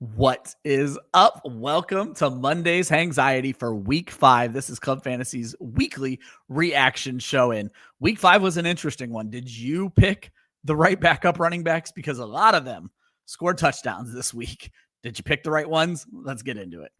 What is up? Welcome to Monday's Hangxiety for Week 5. This is Club Fantasy's weekly reaction show. And Week 5 was an interesting one. Did you pick the right backup running backs? Because a lot of them scored touchdowns this week. Did you pick the right ones? Let's get into it.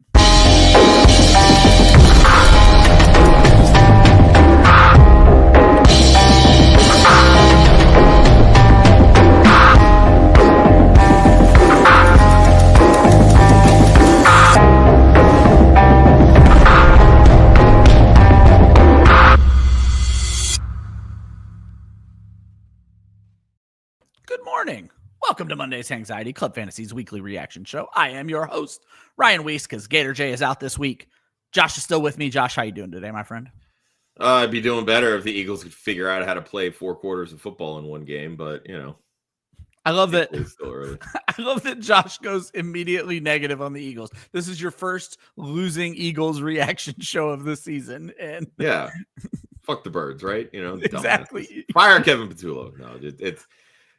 Good morning. Welcome to Monday's Hangxiety, Club Fantasy's weekly reaction show. I am your host, Ryan Weiss, because Gator J is out this week. Josh is still with me. Josh, how you doing today, my friend? I'd be doing better if the Eagles could figure out how to play 4 quarters of football in one game, but, you know. I love that. It's still early. I love that Josh goes immediately negative on the Eagles. This is your first losing Eagles reaction show of the season. And yeah. Fuck the Birds, right? You know, exactly. Fire Kevin Patullo. No, it's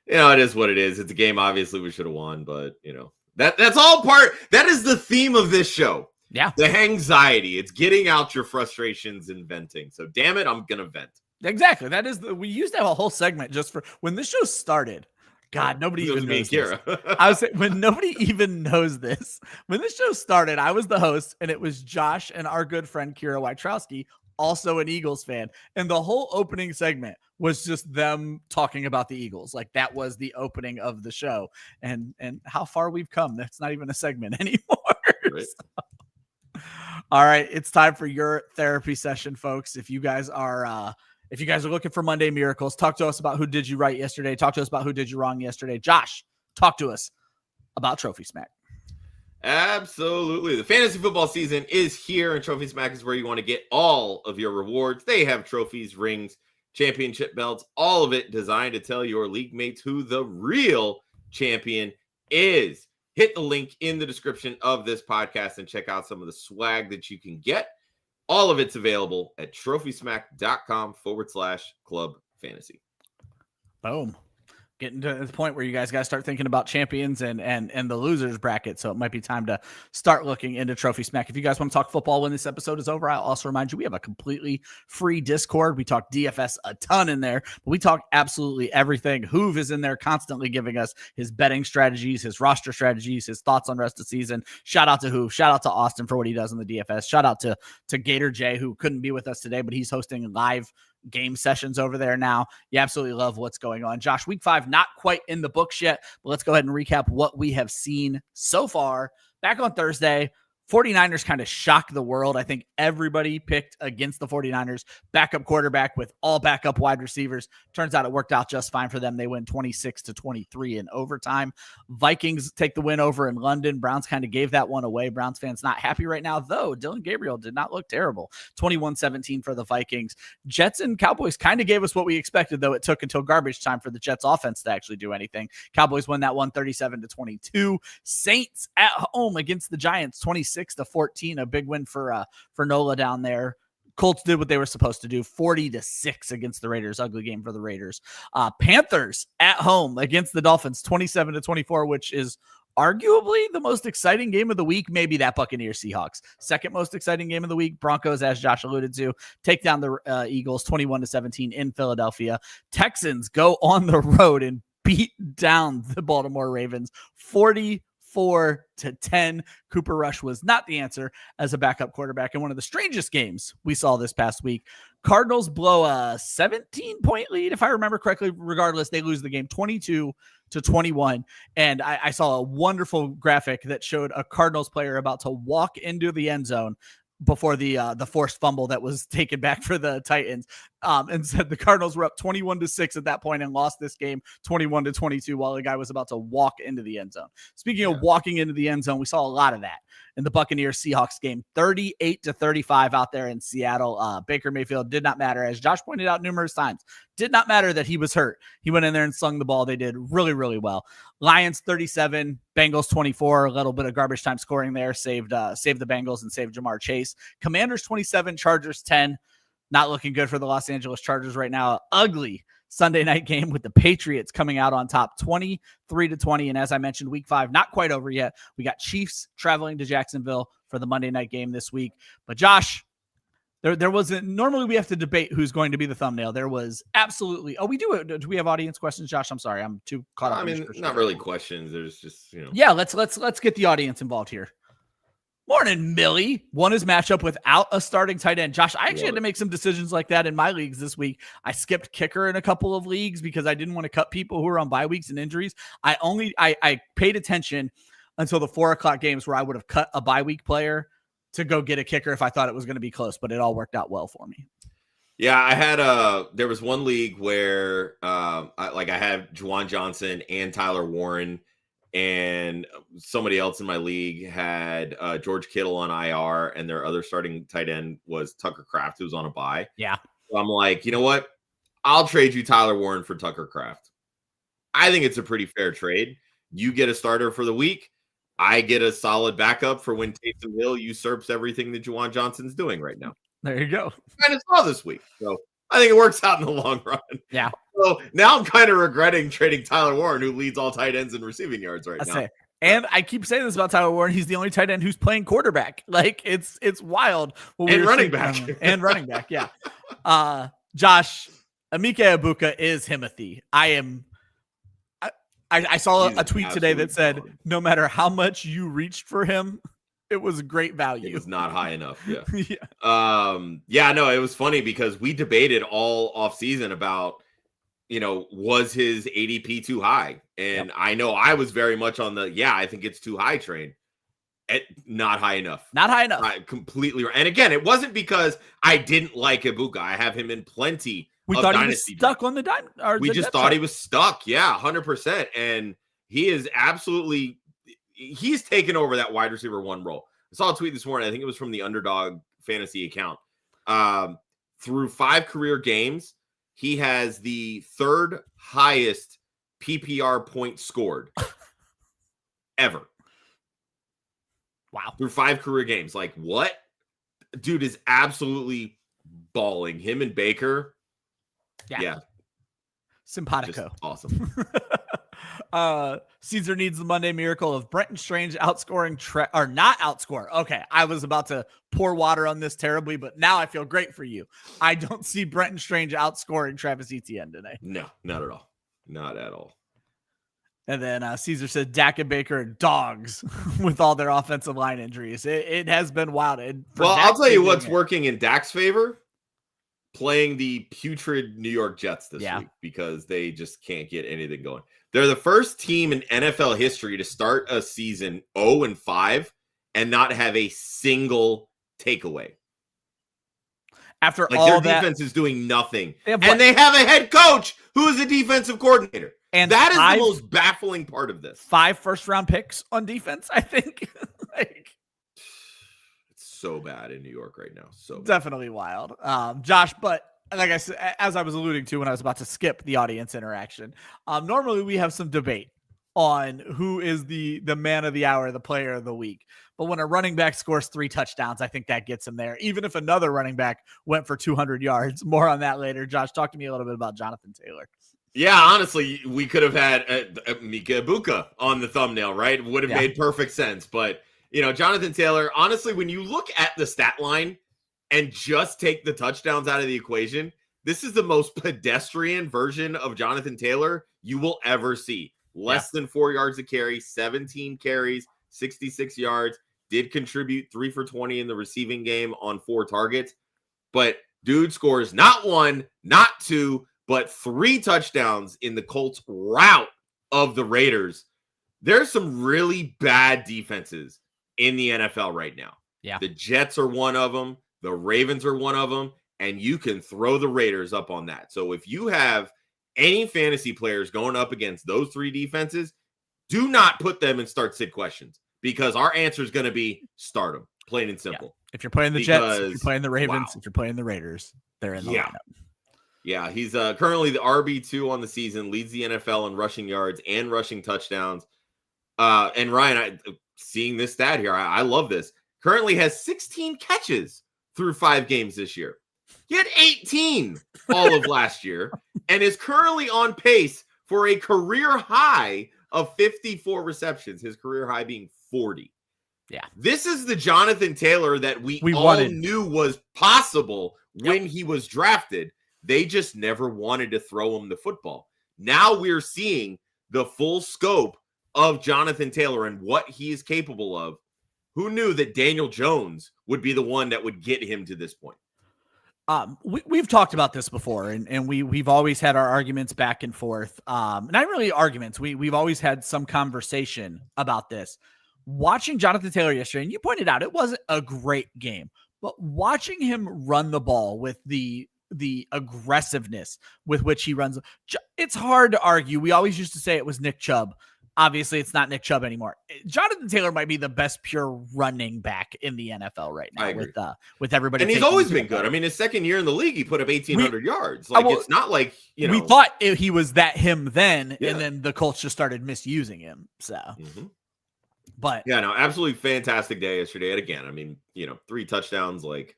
you know, it is what it is. It's a game obviously we should have won, but you know, that's all part. That is the theme of this show. Yeah. The Hangxiety. It's getting out your frustrations and venting. So damn it, I'm gonna vent. Exactly. That is we used to have a whole segment just for when this show started. God, nobody even knows this. I was saying, when nobody even knows this. When this show started, I was the host, and it was Josh and our good friend Kira Wojtrowski, also an Eagles fan. And the whole opening segment was just them talking about the Eagles. Like that was the opening of the show. And how far we've come. That's not even a segment anymore. Right. So, all right, it's time for your therapy session, folks. If you guys are looking for Monday miracles, talk to us about who did you right yesterday. Talk to us about who did you wrong yesterday. Josh, talk to us about Trophy Smack. Absolutely. The fantasy football season is here, and Trophy Smack is where you want to get all of your rewards. They have trophies, rings, championship belts, all of it designed to tell your league mates who the real champion is. Hit the link in the description of this podcast and check out some of the swag that you can get. All of it's available at trophysmack.com/club fantasy. Boom. Getting to the point where you guys got to start thinking about champions and the losers bracket. So it might be time to start looking into Trophy Smack. If you guys want to talk football when this episode is over, I'll also remind you we have a completely free Discord. We talk DFS a ton in there, but we talk absolutely everything. Hoove is in there constantly giving us his betting strategies, his roster strategies, his thoughts on rest of the season. Shout out to Hoove. Shout out to Austin for what he does in the DFS. Shout out to Gator J, who couldn't be with us today, but he's hosting live game sessions over there now. You absolutely love what's going on. Josh, week 5, not quite in the books yet, but let's go ahead and recap what we have seen so far. Back on Thursday, 49ers kind of shocked the world. I think everybody picked against the 49ers backup quarterback with all backup wide receivers. Turns out it worked out just fine for them. They win 26-23 in overtime. Vikings take the win over in London. Browns kind of gave that one away. Browns fans not happy right now, though. Dylan Gabriel did not look terrible. 21-17 for the Vikings. Jets and Cowboys kind of gave us what we expected, though it took until garbage time for the Jets offense to actually do anything. Cowboys won that one 37-22. Saints at home against the Giants, 26-14, a big win for Nola down there. Colts did what they were supposed to do, 40-6 against the Raiders. Ugly game for the Raiders. Panthers at home against the Dolphins, 27-24, which is arguably the most exciting game of the week. Maybe that Buccaneers Seahawks. Second most exciting game of the week. Broncos, as Josh alluded to, take down the Eagles 21-17 in Philadelphia. Texans go on the road and beat down the Baltimore Ravens 44-10. Cooper Rush was not the answer as a backup quarterback in one of the strangest games we saw this past week. Cardinals blow a 17-point lead, if I remember correctly. Regardless, they lose the game 22-21. And I saw a wonderful graphic that showed a Cardinals player about to walk into the end zone before the forced fumble that was taken back for the Titans, and said the Cardinals were up 21-6 at that point and lost this game 21-22 while the guy was about to walk into the end zone. Speaking of walking into the end zone, we saw a lot of that in the Buccaneers Seahawks game, 38-35 out there in Seattle. Baker Mayfield did not matter, as Josh pointed out numerous times. Did not matter that he was hurt. He went in there and slung the ball. They did really, really well. Lions 37, Bengals 24. A little bit of garbage time scoring there saved the Bengals and saved Jamar Chase. Commanders 27, Chargers 10. Not looking good for the Los Angeles Chargers right now. Ugly Sunday night game with the Patriots coming out on top 23-20. And as I mentioned, week 5, not quite over yet. We got Chiefs traveling to Jacksonville for the Monday night game this week. But Josh, there wasn't, normally we have to debate who's going to be the thumbnail. There was absolutely, do we have audience questions, Josh? I'm sorry. I'm too caught up. I mean, not really questions. There's just, Yeah, let's get the audience involved here. Morning, Millie. Won his matchup without a starting tight end. Josh, I actually had to make some decisions like that in my leagues this week. I skipped kicker in a couple of leagues because I didn't want to cut people who were on bye weeks and injuries. I paid attention until the 4:00 games where I would have cut a bye week player to go get a kicker if I thought it was going to be close, but it all worked out well for me. Yeah, I had there was one league where I had Juwan Johnson and Tyler Warren, and somebody else in my league had George Kittle on IR, and their other starting tight end was Tucker Kraft, who was on a bye. Yeah. So I'm like, you know what? I'll trade you Tyler Warren for Tucker Kraft. I think it's a pretty fair trade. You get a starter for the week. I get a solid backup for when Taysom Hill usurps everything that Juwan Johnson's doing right now. There you go. Kind of saw this week. So I think it works out in the long run. Yeah. So now I'm kind of regretting trading Tyler Warren, who leads all tight ends in receiving yards right now. And I keep saying this about Tyler Warren. He's the only tight end who's playing quarterback. Like it's wild. And running back. And running back. Yeah. Josh, Emeka Egbuka is Himothy. I saw a tweet today that said, no matter how much you reached for him, it was great value. It was not high enough. Yeah. Yeah. No, it was funny because we debated all off season about, was his ADP too high? And I know I was very much on I think it's too high train. Not high enough. Not high enough. Completely. And again, it wasn't because I didn't like Egbuka. I have him in plenty. We thought he was stuck on the dime. We just thought he was stuck. Yeah, 100%. And he is absolutely, he's taken over that wide receiver 1 role. I saw a tweet this morning. I think it was from the Underdog Fantasy account. Through 5 career games, he has the 3rd highest PPR points scored ever. Wow. Through 5 career games. Like, what? Dude is absolutely balling. Him and Baker. Yeah. Simpatico. Just awesome. Caesar needs the Monday miracle of Brenton Strange outscoring or not outscore. Okay, I was about to pour water on this terribly, but now I feel great for you. I don't see Brenton Strange outscoring Travis Etienne today. No, not at all. Not at all. And then Caesar said Dak and Baker are dogs with all their offensive line injuries. It has been wild. I'll tell you what's working in Dak's favor. Playing the putrid New York Jets this week because they just can't get anything going. They're the first team in NFL history to start a season 0-5 and not have a single takeaway. After all their that, defense is doing nothing. They have a head coach who is a defensive coordinator. And that is the most baffling part of this. 5 first-round picks on defense, I think. So bad in New York right now. So bad. Definitely wild. Josh, but like I said, as I was alluding to when I was about to skip the audience interaction, normally we have some debate on who is the man of the hour, the player of the week. But when a running back scores 3 touchdowns, I think that gets him there. Even if another running back went for 200 yards, more on that later. Josh, talk to me a little bit about Jonathan Taylor. Yeah, honestly, we could have had Emeka Egbuka on the thumbnail, right? It would have made perfect sense. But Jonathan Taylor, honestly, when you look at the stat line and just take the touchdowns out of the equation, this is the most pedestrian version of Jonathan Taylor you will ever see. Less than 4 yards a carry, 17 carries, 66 yards, did contribute 3 for 20 in the receiving game on 4 targets. But dude scores not 1, not 2, but 3 touchdowns in the Colts rout of the Raiders. There's some really bad defenses in the NFL right now. Yeah. The Jets are one of them. The Ravens are one of them. And you can throw the Raiders up on that. So if you have any fantasy players going up against those 3 defenses, do not put them in start-sit questions because our answer is going to be start them, plain and simple. Yeah. If you're playing the Jets, if you're playing the Ravens, if you're playing the Raiders, they're in the lineup. Yeah, he's currently the RB2 on the season, leads the NFL in rushing yards and rushing touchdowns. And Ryan, seeing this stat here, I love this. Currently has 16 catches through 5 games this year. He had 18 all of last year and is currently on pace for a career high of 54 receptions, his career high being 40. Yeah. This is the Jonathan Taylor that we all wanted. knew was possible when he was drafted. They just never wanted to throw him the football. Now we're seeing the full scope of Jonathan Taylor and what he is capable of. Who knew that Daniel Jones would be the one that would get him to this point? We've talked about this before, and we've always had our arguments back and forth. Not really arguments. We've always had some conversation about this. Watching Jonathan Taylor yesterday, and you pointed out it wasn't a great game, but watching him run the ball with the aggressiveness with which he runs, it's hard to argue. We always used to say it was Nick Chubb. Obviously, it's not Nick Chubb anymore. Jonathan Taylor might be the best pure running back in the NFL right now with everybody. And he's always been good. I mean, his second year in the league, he put up 1,800 yards. Like, it's not like, we thought he was that him then, and then the Colts just started misusing him. So, but yeah, no, absolutely fantastic day yesterday. And again, I mean, 3 touchdowns, like,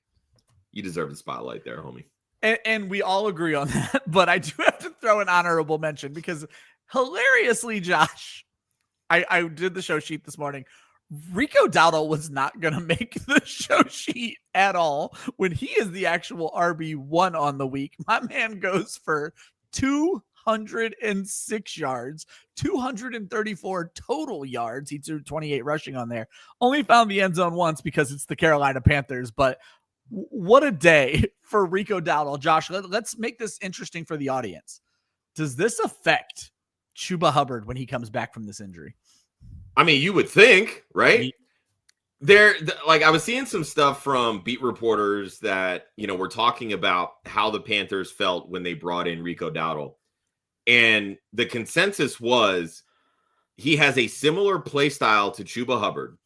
you deserve the spotlight there, homie. And we all agree on that. But I do have to throw an honorable mention because hilariously, Josh, I did the show sheet this morning. Rico Dowdle was not going to make the show sheet at all when he is the actual RB1 on the week. My man goes for 206 yards, 234 total yards. He threw 28 rushing on there. Only found the end zone once because it's the Carolina Panthers. But what a day for Rico Dowdle. Josh, let's make this interesting for the audience. Does this affect Chuba Hubbard when he comes back from this injury? I mean, you would think, right? I was seeing some stuff from beat reporters that, were talking about how the Panthers felt when they brought in Rico Dowdle. And the consensus was he has a similar play style to Chuba Hubbard.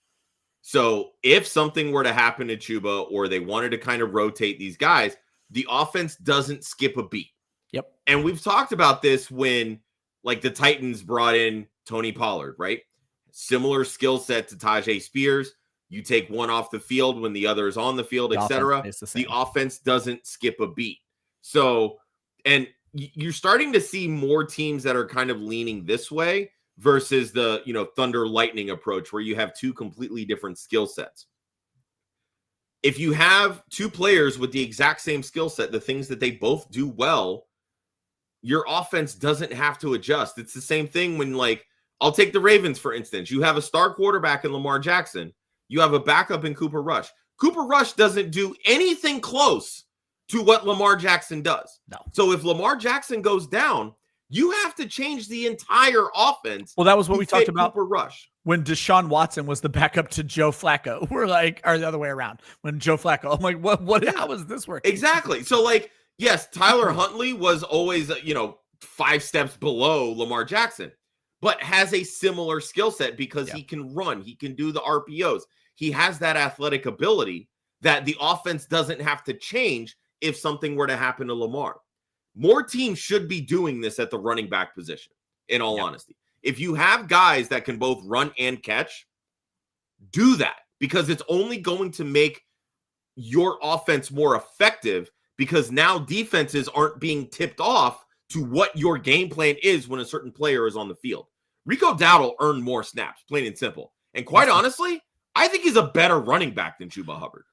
So if something were to happen to Chuba or they wanted to kind of rotate these guys, the offense doesn't skip a beat. Yep. And we've talked about this when, like, the Titans brought in Tony Pollard, right? Similar skill set to Tajay Spears. You take one off the field when the other is on the field, etc. The offense doesn't skip a beat. So, and you're starting to see more teams that are kind of leaning this way versus the, thunder lightning approach where you have 2 completely different skill sets. If you have 2 players with the exact same skill set, the things that they both do well, your offense doesn't have to adjust. It's the same thing when, like, I'll take the Ravens, for instance. You have a star quarterback in Lamar Jackson. You have a backup in Cooper Rush. Cooper Rush doesn't do anything close to what Lamar Jackson does. No. So if Lamar Jackson goes down, you have to change the entire offense. Well, that was what we talked about Cooper Rush when Deshaun Watson was the backup to Joe Flacco. We're like, or the other way around. When Joe Flacco, I'm like, what? Yeah. How is this working? Exactly. So, like, yes, Tyler Huntley was always, 5 steps below Lamar Jackson, but has a similar skill set because he can run. He can do the RPOs. He has that athletic ability that the offense doesn't have to change if something were to happen to Lamar. More teams should be doing this at the running back position, in all honesty. If you have guys that can both run and catch, do that because it's only going to make your offense more effective because now defenses aren't being tipped off to what your game plan is when a certain player is on the field. Rico Dowdle earned more snaps, plain and simple. And quite honestly, I think he's a better running back than Chuba Hubbard.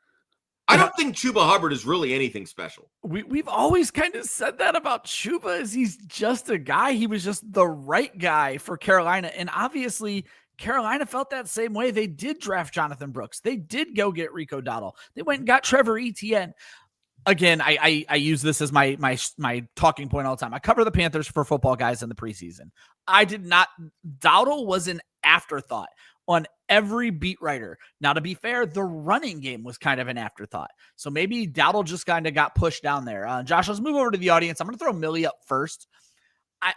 I don't think Chuba Hubbard is really anything special. We've always kind of said that about Chuba, is he's just a guy. He was just the right guy for Carolina. And obviously, Carolina felt that same way. They did draft Jonathan Brooks. They did go get Rico Dowdle. They went and got Trevor Etienne. Again, I use this as my talking point all the time. I cover the Panthers for Football Guys in the preseason. I did not. Dowdle was an afterthought on every beat writer. Now, to be fair, the running game was kind of an afterthought. So maybe Dowdle just kind of got pushed down there. Josh, let's move over to the audience. I'm going to throw Millie up first. I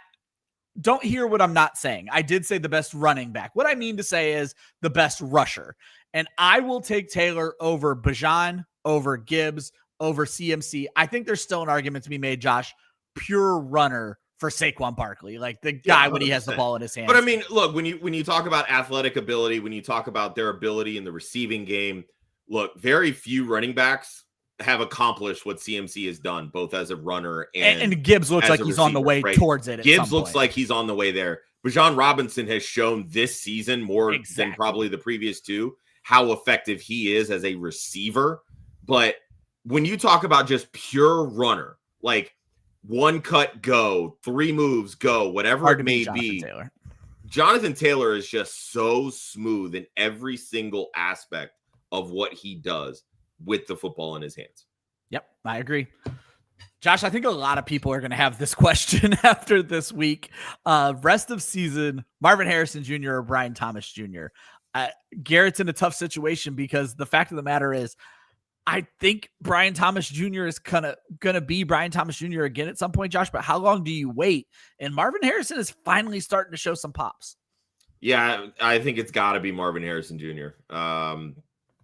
don't hear what I'm not saying. I did say the best running back. What I mean to say is the best rusher. And I will take Taylor over Bijan, over Gibbs, over CMC. I think there's still an argument to be made, Josh. Pure runner for Saquon Barkley, like the guy when he has the ball in his hands. But I mean, look, when you talk about athletic ability, when you talk about their ability in the receiving game, look, very few running backs have accomplished what CMC has done, both as a runner and Gibbs looks as like a he's on the receiver, way right? towards it. Gibbs looks like he's on the way there. Bijan Robinson has shown this season more than probably the previous two how effective he is as a receiver. But when you talk about just pure runner, like one cut go, three moves go, whatever it may be, Jonathan Taylor is just so smooth in every single aspect of what he does with the football in his hands. Yep, I agree. Josh, I think a lot of people are going to have this question after this week. Rest of season, Marvin Harrison Jr. or Brian Thomas Jr.? Garrett's in a tough situation because the fact of the matter is, I think Brian Thomas Jr. is kind of going to be Brian Thomas Jr. again at some point, Josh, but how long do you wait? And Marvin Harrison is finally starting to show some pops. Yeah, I think it's got to be Marvin Harrison Jr.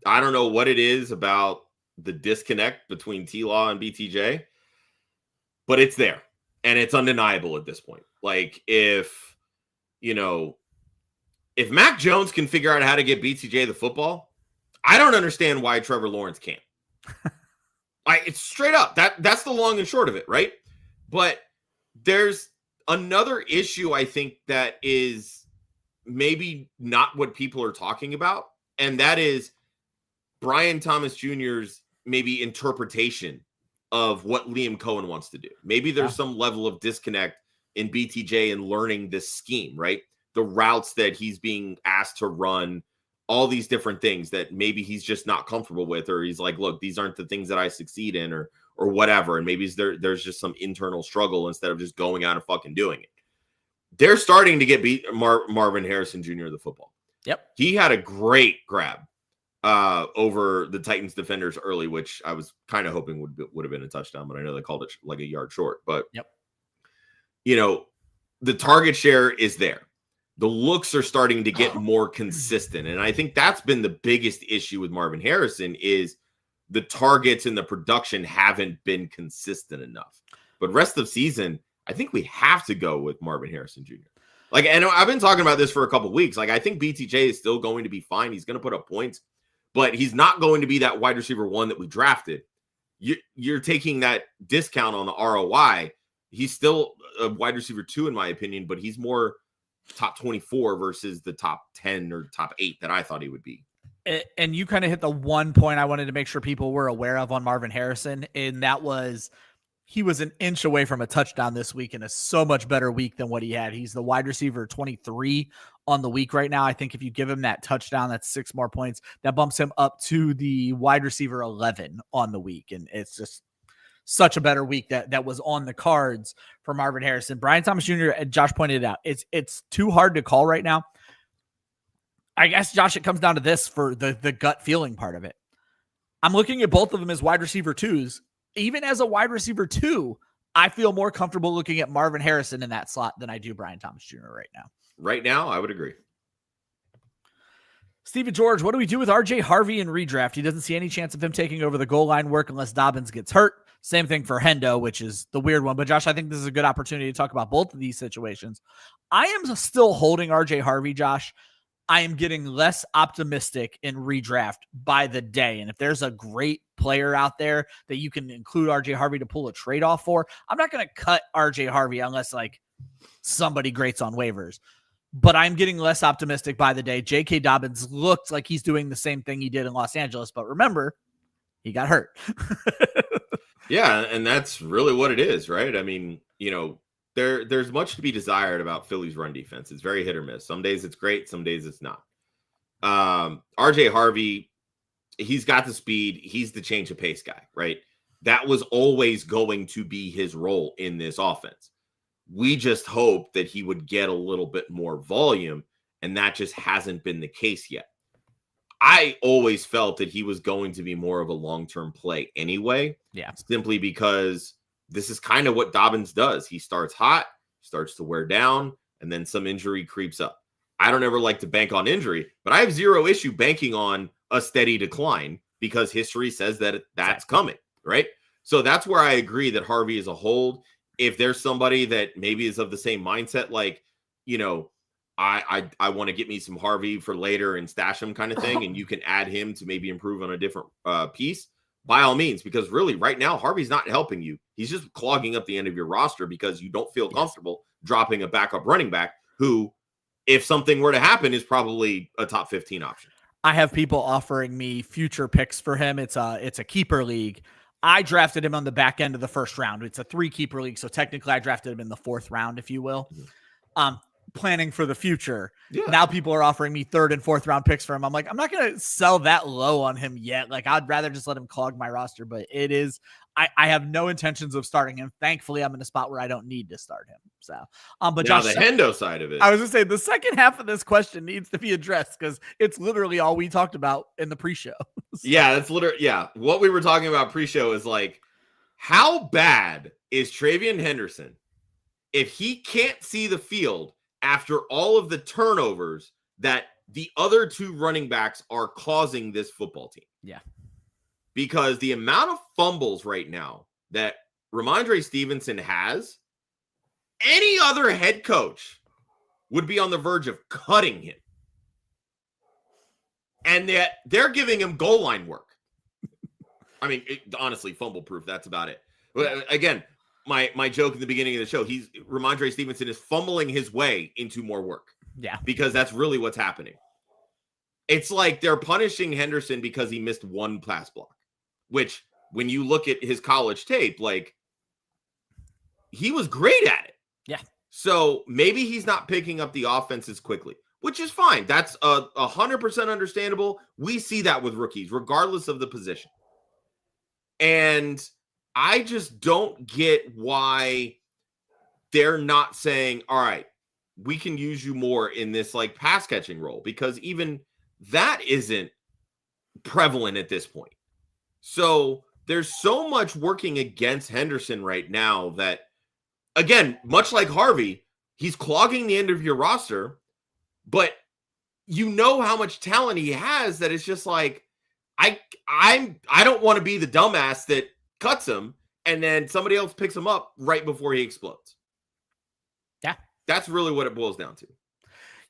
I don't know what it is about the disconnect between T-Law and BTJ, but it's there and it's undeniable at this point. Like if Mac Jones can figure out how to get BTJ the football, I don't understand why Trevor Lawrence can't. It's straight up. That's the long and short of it, right? But there's another issue I think that is maybe not what people are talking about, and that is Brian Thomas Jr.'s maybe interpretation of what Liam Cohen wants to do. Maybe there's some level of disconnect in BTJ and learning this scheme, right? The routes that he's being asked to run, all these different things that maybe he's just not comfortable with, or he's like, look, these aren't the things that I succeed in, or whatever. And maybe there's just some internal struggle instead of just going out and fucking doing it. They're starting to get Marvin Harrison Jr. the football. Yep. He had a great grab over the Titans defenders early, which I was kind of hoping would have been a touchdown, but I know they called it like a yard short. But, the target share is there. The looks are starting to get more consistent. And I think that's been the biggest issue with Marvin Harrison is the targets and the production haven't been consistent enough. But rest of season, I think we have to go with Marvin Harrison Jr. And I've been talking about this for a couple of weeks. I think BTJ is still going to be fine. He's going to put up points, but he's not going to be that wide receiver one that we drafted. You're taking that discount on the ROI. He's still a wide receiver 2, in my opinion, but he's more top 24 versus the top 10 or top 8 that I thought he would be. And you kind of hit the one point I wanted to make sure people were aware of on Marvin Harrison, and that was he was an inch away from a touchdown this week in a so much better week than what he had. He's the wide receiver 23 on the week right now. I think if you give him that touchdown, that's 6 more points. That bumps him up to the wide receiver 11 on the week. And it's just such a better week that was on the cards for Marvin Harrison. Brian Thomas Jr., Josh pointed it out, it's too hard to call right now. I guess, Josh, it comes down to this for the gut feeling part of it. I'm looking at both of them as wide receiver 2s. Even as a wide receiver 2, I feel more comfortable looking at Marvin Harrison in that slot than I do Brian Thomas Jr. right now. Right now, I would agree. Steven George, what do we do with RJ Harvey in redraft? He doesn't see any chance of him taking over the goal line work unless Dobbins gets hurt. Same thing for Hendo, which is the weird one. But Josh, I think this is a good opportunity to talk about both of these situations. I am still holding RJ Harvey, Josh. I am getting less optimistic in redraft by the day. And if there's a great player out there that you can include RJ Harvey to pull a trade off for, I'm not going to cut RJ Harvey unless somebody great's on waivers. But I'm getting less optimistic by the day. J.K. Dobbins looks like he's doing the same thing he did in Los Angeles. But remember, he got hurt. Yeah, and that's really what it is, right? I mean, there's much to be desired about Philly's run defense. It's very hit or miss. Some days it's great, some days it's not. RJ Harvey, he's got the speed. He's the change of pace guy, right? That was always going to be his role in this offense. We just hoped that he would get a little bit more volume, and that just hasn't been the case yet. I always felt that he was going to be more of a long-term play anyway. Yeah. Simply because this is kind of what Dobbins does. He starts hot, starts to wear down, and then some injury creeps up. I don't ever like to bank on injury, but I have zero issue banking on a steady decline because history says that that's coming, right? So that's where I agree that Harvey is a hold. If there's somebody that maybe is of the same mindset, I want to get me some Harvey for later and stash him kind of thing, and you can add him to maybe improve on a different piece, by all means, because really right now, Harvey's not helping you. He's just clogging up the end of your roster because you don't feel comfortable dropping a backup running back who, if something were to happen, is probably a top 15 option. I have people offering me future picks for him. It's a keeper league. I drafted him on the back end of the first round. It's a 3 keeper league. So technically I drafted him in the 4th round, if you will. Planning for the future. Yeah. Now people are offering me 3rd and 4th round picks for him. I'm like, I'm not going to sell that low on him yet. Like, I'd rather just let him clog my roster, but it is, I have no intentions of starting him. Thankfully, I'm in a spot where I don't need to start him. So, but now Josh, the Hendo side of it, I was gonna say the second half of this question needs to be addressed because it's literally all we talked about in the pre-show. So. Yeah, that's literally, what we were talking about pre-show is like, how bad is Travion Henderson if he can't see the field after all of the turnovers that the other 2 running backs are causing this football team? Yeah. Because the amount of fumbles right now that Ramondre Stevenson has, any other head coach would be on the verge of cutting him. And that they're giving him goal line work. I mean, honestly, fumble proof. That's about it. But again, my joke at the beginning of the show, Ramondre Stevenson is fumbling his way into more work. Yeah. Because that's really what's happening. It's like they're punishing Henderson because he missed 1 pass block, which when you look at his college tape, like, he was great at it. Yeah. So maybe he's not picking up the offenses quickly, which is fine. That's 100% understandable. We see that with rookies, regardless of the position. And I just don't get why they're not saying, all right, we can use you more in this like pass catching role, because even that isn't prevalent at this point. So there's so much working against Henderson right now that, again, much like Harvey, he's clogging the end of your roster, but you know how much talent he has that it's just like, I don't want to be the dumbass that cuts him and then somebody else picks him up right before he explodes. Yeah. That's really what it boils down to.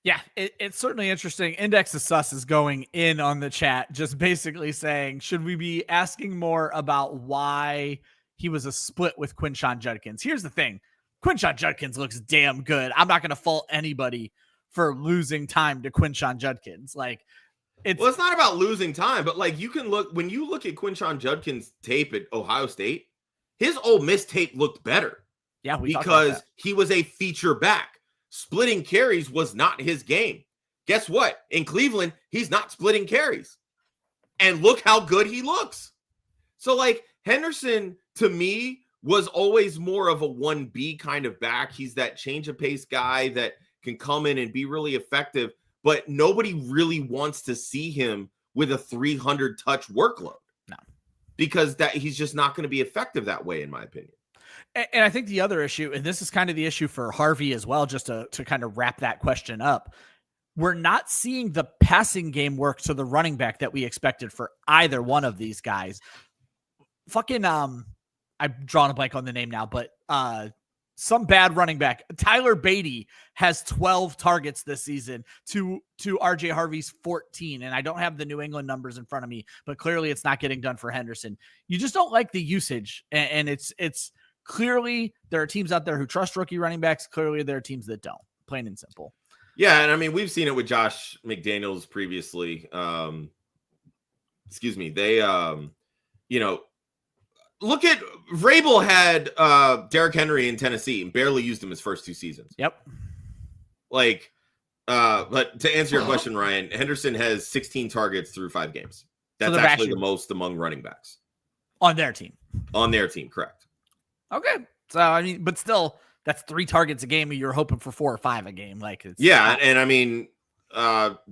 Yeah, it's certainly interesting. Index of Sus is going in on the chat, just basically saying, should we be asking more about why he was a split with Quinshon Judkins? Here's the thing. Quinshon Judkins looks damn good. I'm not going to fault anybody for losing time to Quinshon Judkins. Like, it's not about losing time, but like when you look at Quinshon Judkins' tape at Ohio State, his Ole Miss tape looked better. Yeah, because he was a feature back. Splitting carries was not his game. Guess what? In Cleveland, he's not splitting carries. And look how good he looks. So, like, Henderson, to me, was always more of a 1B kind of back. He's that change of pace guy that can come in and be really effective, but nobody really wants to see him with a 300 touch workload. No. Because he's just not going to be effective that way, in my opinion. And I think the other issue, and this is kind of the issue for Harvey as well, just to kind of wrap that question up, we're not seeing the passing game work to the running back that we expected for either one of these guys. Fucking, I'm drawing a blank on the name now, but some bad running back, Tyler Beatty, has 12 targets this season to RJ Harvey's 14. And I don't have the New England numbers in front of me, but clearly it's not getting done for Henderson. You just don't like the usage, and it's clearly there are teams out there who trust rookie running backs. Clearly there are teams that don't, plain and simple. Yeah. And I mean, we've seen it with Josh McDaniels previously. They, look at Vrabel had Derrick Henry in Tennessee and barely used him his first 2 seasons. Yep. Like, but to answer your question, Ryan, Henderson has 16 targets through 5 games. That's actually the most among running backs. On their team. On their team, correct. Okay. So, I mean, but still, that's 3 targets a game. And you're hoping for 4 or 5 a game. Like, it's and I mean,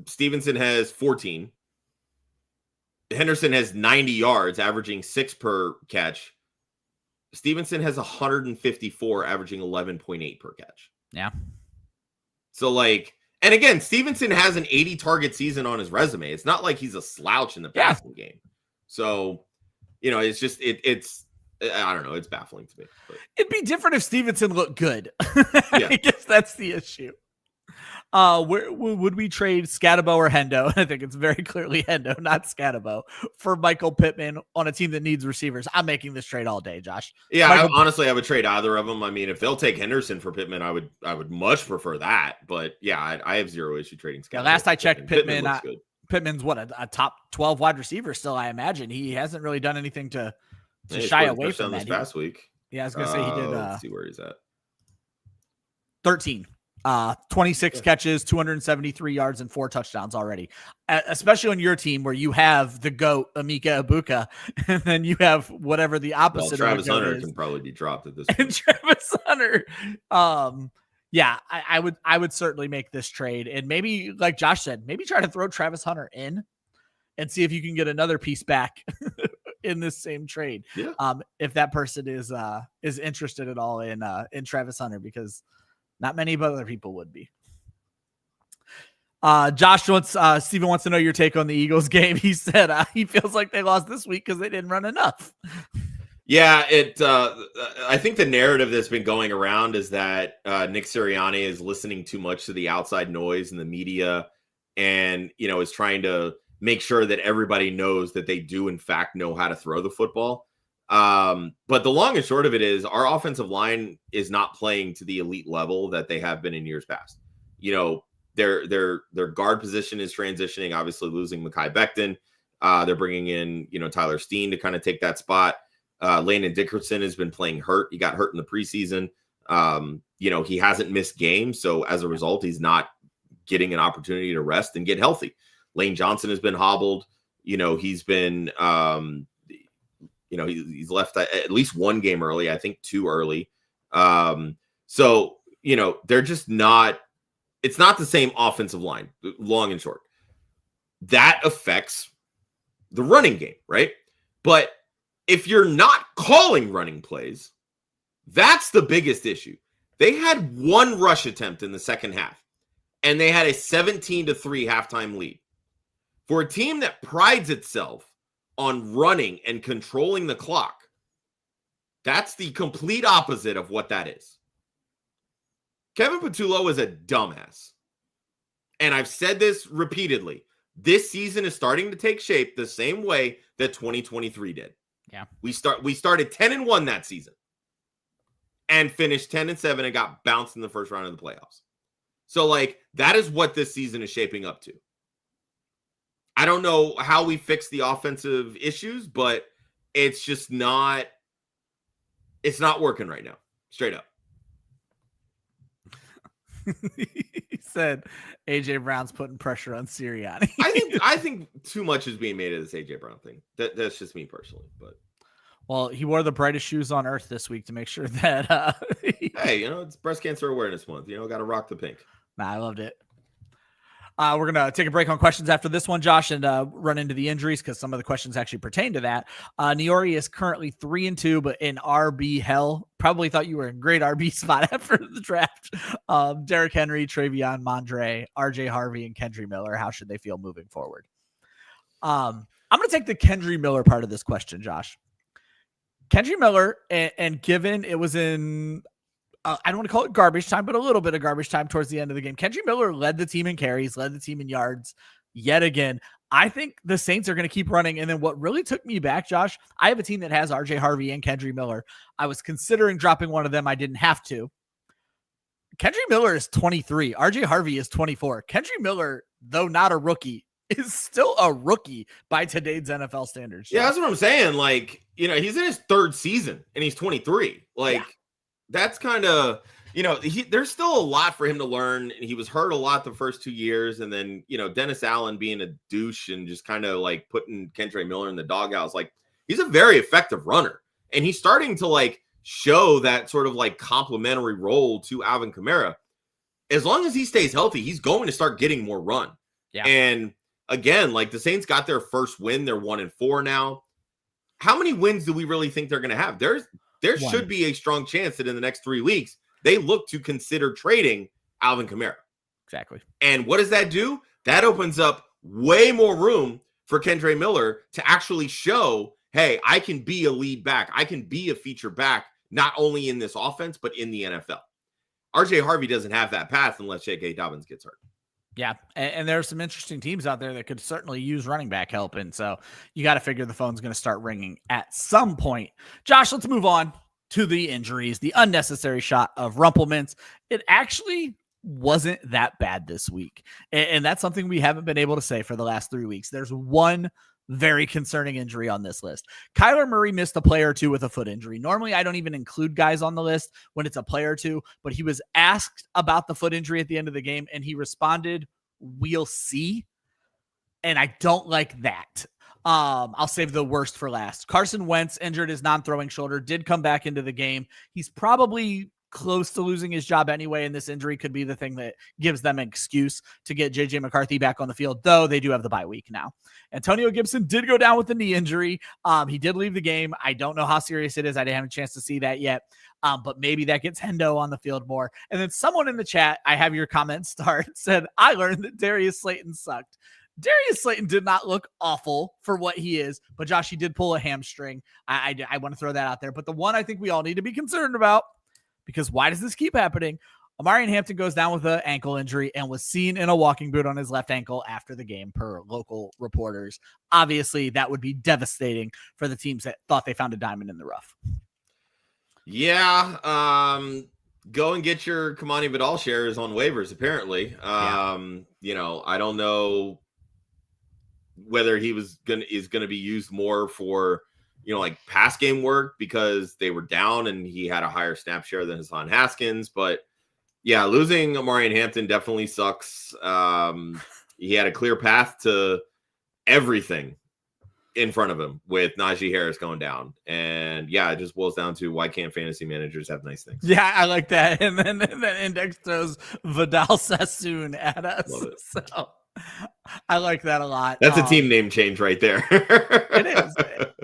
Stevenson has 14. Henderson has 90 yards, averaging 6 per catch. Stevenson has 154, averaging 11.8 per catch. Yeah. So, like, and again, Stevenson has an 80 target season on his resume. It's not like he's a slouch in the passing game. So, it's just, it's, I don't know. It's baffling to me. But. It'd be different if Stevenson looked good. Yeah. I guess that's the issue. Where would we trade Scatabo or Hendo? I think it's very clearly Hendo, not Scatabo, for Michael Pittman on a team that needs receivers. I'm making this trade all day, Josh. Yeah, honestly, I would trade either of them. I mean, if they'll take Henderson for Pittman, I would much prefer that. But yeah, I have zero issue trading Scatabo. Yeah, last I checked, Pittman's what a top 12 wide receiver still. I imagine he hasn't really done anything to shy away from that. This past week. Yeah, I was gonna say he did. Let's see where he's at. 13. 26 catches, 273 yards, and 4 touchdowns already. Especially on your team where you have the GOAT, Emeka Egbuka, and then you have whatever the opposite. Well, Travis Hunter can probably be dropped at this point. And Travis Hunter. Yeah, I would certainly make this trade. And maybe, like Josh said, maybe try to throw Travis Hunter in and see if you can get another piece back in this same trade. Yeah. If that person is interested at all in Travis Hunter, because not many other people would be. Josh Steven wants to know your take on the Eagles game. He said he feels like they lost this week because they didn't run enough. Yeah, I think the narrative that's been going around is that Nick Sirianni is listening too much to the outside noise in the media, and is trying to make sure that everybody knows that they do in fact know how to throw the football. But the long and short of it is our offensive line is not playing to the elite level that they have been in years past. Their guard position is transitioning, obviously losing Mekhi Becton. They're bringing in, Tyler Steen to kind of take that spot. Landon Dickerson has been playing hurt. He got hurt in the preseason. He hasn't missed games. So as a result, he's not getting an opportunity to rest and get healthy. Lane Johnson has been hobbled. He's been, he's left at least one game early, I think 2 early. So, they're just not, it's not the same offensive line, long and short. That affects the running game, right? But if you're not calling running plays, that's the biggest issue. They had 1 rush attempt in the second half, and they had a 17-3 halftime lead. For a team that prides itself on running and controlling the clock, that's the complete opposite of what that is. Kevin Patullo is a dumbass. And I've said this repeatedly. This season is starting to take shape the same way that 2023 did. Yeah. We started 10-1 that season and finished 10-7 and got bounced in the first round of the playoffs. So that is what this season is shaping up to. I don't know how we fix the offensive issues, but it's just not working right now. Straight up. He said AJ Brown's putting pressure on Sirianni. I think too much is being made of this AJ Brown thing. That's just me personally, but well, he wore the brightest shoes on earth this week to make sure that hey, it's Breast Cancer Awareness Month. Got to rock the pink. Nah, I loved it. We're going to take a break on questions after this one, Josh, and run into the injuries because some of the questions actually pertain to that. Niori is currently 3-2, but in RB hell. Probably thought you were in great RB spot after the draft. Derrick Henry, Travion Mondre, RJ Harvey, and Kendry Miller. How should they feel moving forward? I'm going to take the Kendry Miller part of this question, Josh. Kendry Miller, and given it was in I don't want to call it garbage time, but a little bit of garbage time towards the end of the game. Kendry Miller led the team in carries, led the team in yards yet again. I think the Saints are going to keep running. And then what really took me back, Josh, I have a team that has RJ Harvey and Kendry Miller. I was considering dropping one of them. I didn't have to. Kendry Miller is 23. RJ Harvey is 24. Kendry Miller, though not a rookie, is still a rookie by today's NFL standards. Yeah, that's what I'm saying. He's in his 3rd season and he's 23. That's kind of, there's still a lot for him to learn. He was hurt a lot the first 2 years. And then, Dennis Allen being a douche and just kind of putting Kendry Miller in the doghouse. He's a very effective runner. And he's starting to show that sort of complementary role to Alvin Kamara. As long as he stays healthy, he's going to start getting more run. Yeah. And again, the Saints got their first win. They're 1-4 now. How many wins do we really think they're going to have? There should be a strong chance that in the next 3 weeks, they look to consider trading Alvin Kamara. Exactly. And what does that do? That opens up way more room for Kendry Miller to actually show, hey, I can be a lead back. I can be a feature back, not only in this offense, but in the NFL. RJ Harvey doesn't have that path unless J.K. Dobbins gets hurt. Yeah, and there are some interesting teams out there that could certainly use running back help, and so you got to figure the phone's going to start ringing at some point. Josh, let's move on to the injuries, the unnecessary shot of Rumpelmans. It actually wasn't that bad this week, and that's something we haven't been able to say for the last 3 weeks. There's one very concerning injury on this list. Kyler Murray missed a play or two with a foot injury. Normally, I don't even include guys on the list when it's a play or two, but he was asked about the foot injury at the end of the game, and he responded, "We'll see." And I don't like that. I'll save the worst for last. Carson Wentz injured his non-throwing shoulder, did come back into the game. He's probably close to losing his job anyway, and this injury could be the thing that gives them an excuse to get JJ McCarthy back on the field, though they do have the bye week now. Antonio Gibson did go down with the knee injury. He did leave the game. I don't know how serious it is. I didn't have a chance to see that yet, but maybe that gets Hendo on the field more. And then someone in the chat, I have your comment start, said, I learned that Darius Slayton sucked. Darius Slayton did not look awful for what he is, but Josh, he did pull a hamstring. I want to throw that out there. But the one I think we all need to be concerned about, because why does this keep happening? Omarion Hampton goes down with an ankle injury and was seen in a walking boot on his left ankle after the game, per local reporters. Obviously, that would be devastating for the teams that thought they found a diamond in the rough. Yeah, go and get your Kamani Vidal shares on waivers, apparently. You know, I don't know whether he is going to be used more for, you know, like pass game work because they were down and he had a higher snap share than Hassan Haskins. But yeah, losing Omarion Hampton definitely sucks. He had a clear path to everything in front of him with Najee Harris going down. And yeah, it just boils down to why can't fantasy managers have nice things? Yeah, I like that. And then Index throws Vidal Sassoon at us. So I like that a lot. That's a team name change right there. It is.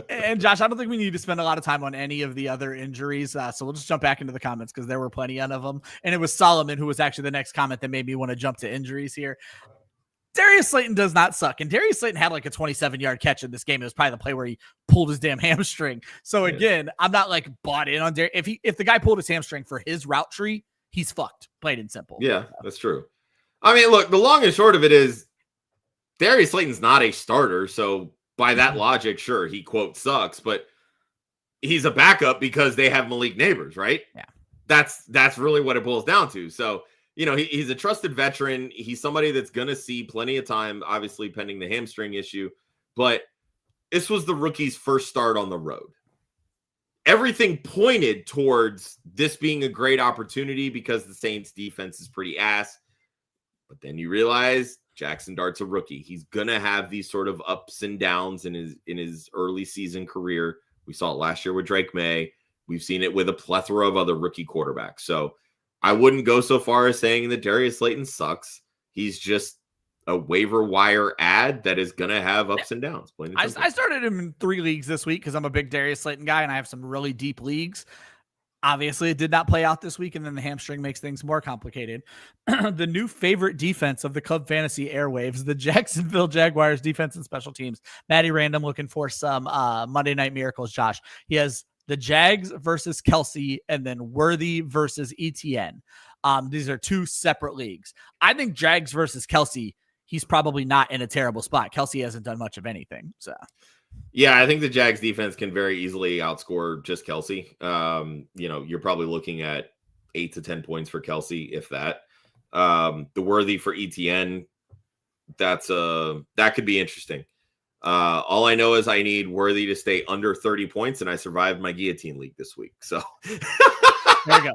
And Josh, I don't think we need to spend a lot of time on any of the other injuries. So we'll just jump back into the comments because there were plenty of them. And it was Solomon who was actually the next comment that made me want to jump to injuries here. Darius Slayton does not suck. And Darius Slayton had like a 27-yard catch in this game. It was probably the play where he pulled his damn hamstring. So again, I'm not like bought in on Darius. If the guy pulled his hamstring for his route tree, he's fucked, plain and simple. Yeah, that's true. I mean, look, the long and short of it is Darius Slayton's not a starter. So by that logic, sure, he quote sucks, but he's a backup because they have Malik Neighbors, right? Yeah. That's really what it boils down to. So, you know, he's a trusted veteran. He's somebody that's going to see plenty of time, obviously pending the hamstring issue, but this was the rookie's first start on the road. Everything pointed towards this being a great opportunity because the Saints defense is pretty ass. But then you realize Jackson Dart's a rookie. He's going to have these sort of ups and downs in his early season career. We saw it last year with Drake May. We've seen it with a plethora of other rookie quarterbacks. So I wouldn't go so far as saying that Darius Slayton sucks. He's just a waiver wire ad that is going to have ups and downs. I started him in 3 leagues this week because I'm a big Darius Slayton guy and I have some really deep leagues. Obviously, it did not play out this week, and then the hamstring makes things more complicated. The new favorite defense of the Club Fantasy airwaves, the Jacksonville Jaguars defense and special teams. Matty Random looking for some Monday Night Miracles, Josh. He has the Jags versus Kelsey and then Worthy versus ETN. These are two separate leagues. I think Jags versus Kelsey, he's probably not in a terrible spot. Kelsey hasn't done much of anything, so... Yeah, I think the Jags defense can very easily outscore just Kelsey. You know, you're probably looking at 8 to 10 points for Kelsey, if that. The Worthy for ETN, that could be interesting. All I know is I need Worthy to stay under 30 points, and I survived my guillotine league this week. So there you go.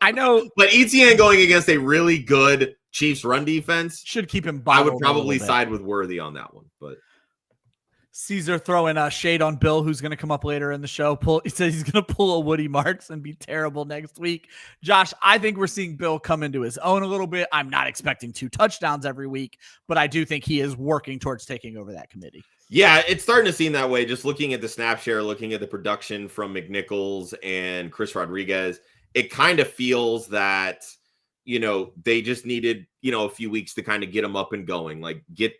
I know, but ETN going against a really good Chiefs run defense should keep him. I would probably side with Worthy on that one, but. Caesar throwing a shade on Bill, who's going to come up later in the show. He says he's going to pull a Woody Marks and be terrible next week. Josh, I think we're seeing Bill come into his own a little bit. I'm not expecting 2 touchdowns every week, but I do think he is working towards taking over that committee. Yeah, it's starting to seem that way. Just looking at the snap share, looking at the production from McNichols and Chris Rodriguez, it kind of feels that, you know, they just needed, you know, a few weeks to kind of get him up and going, like get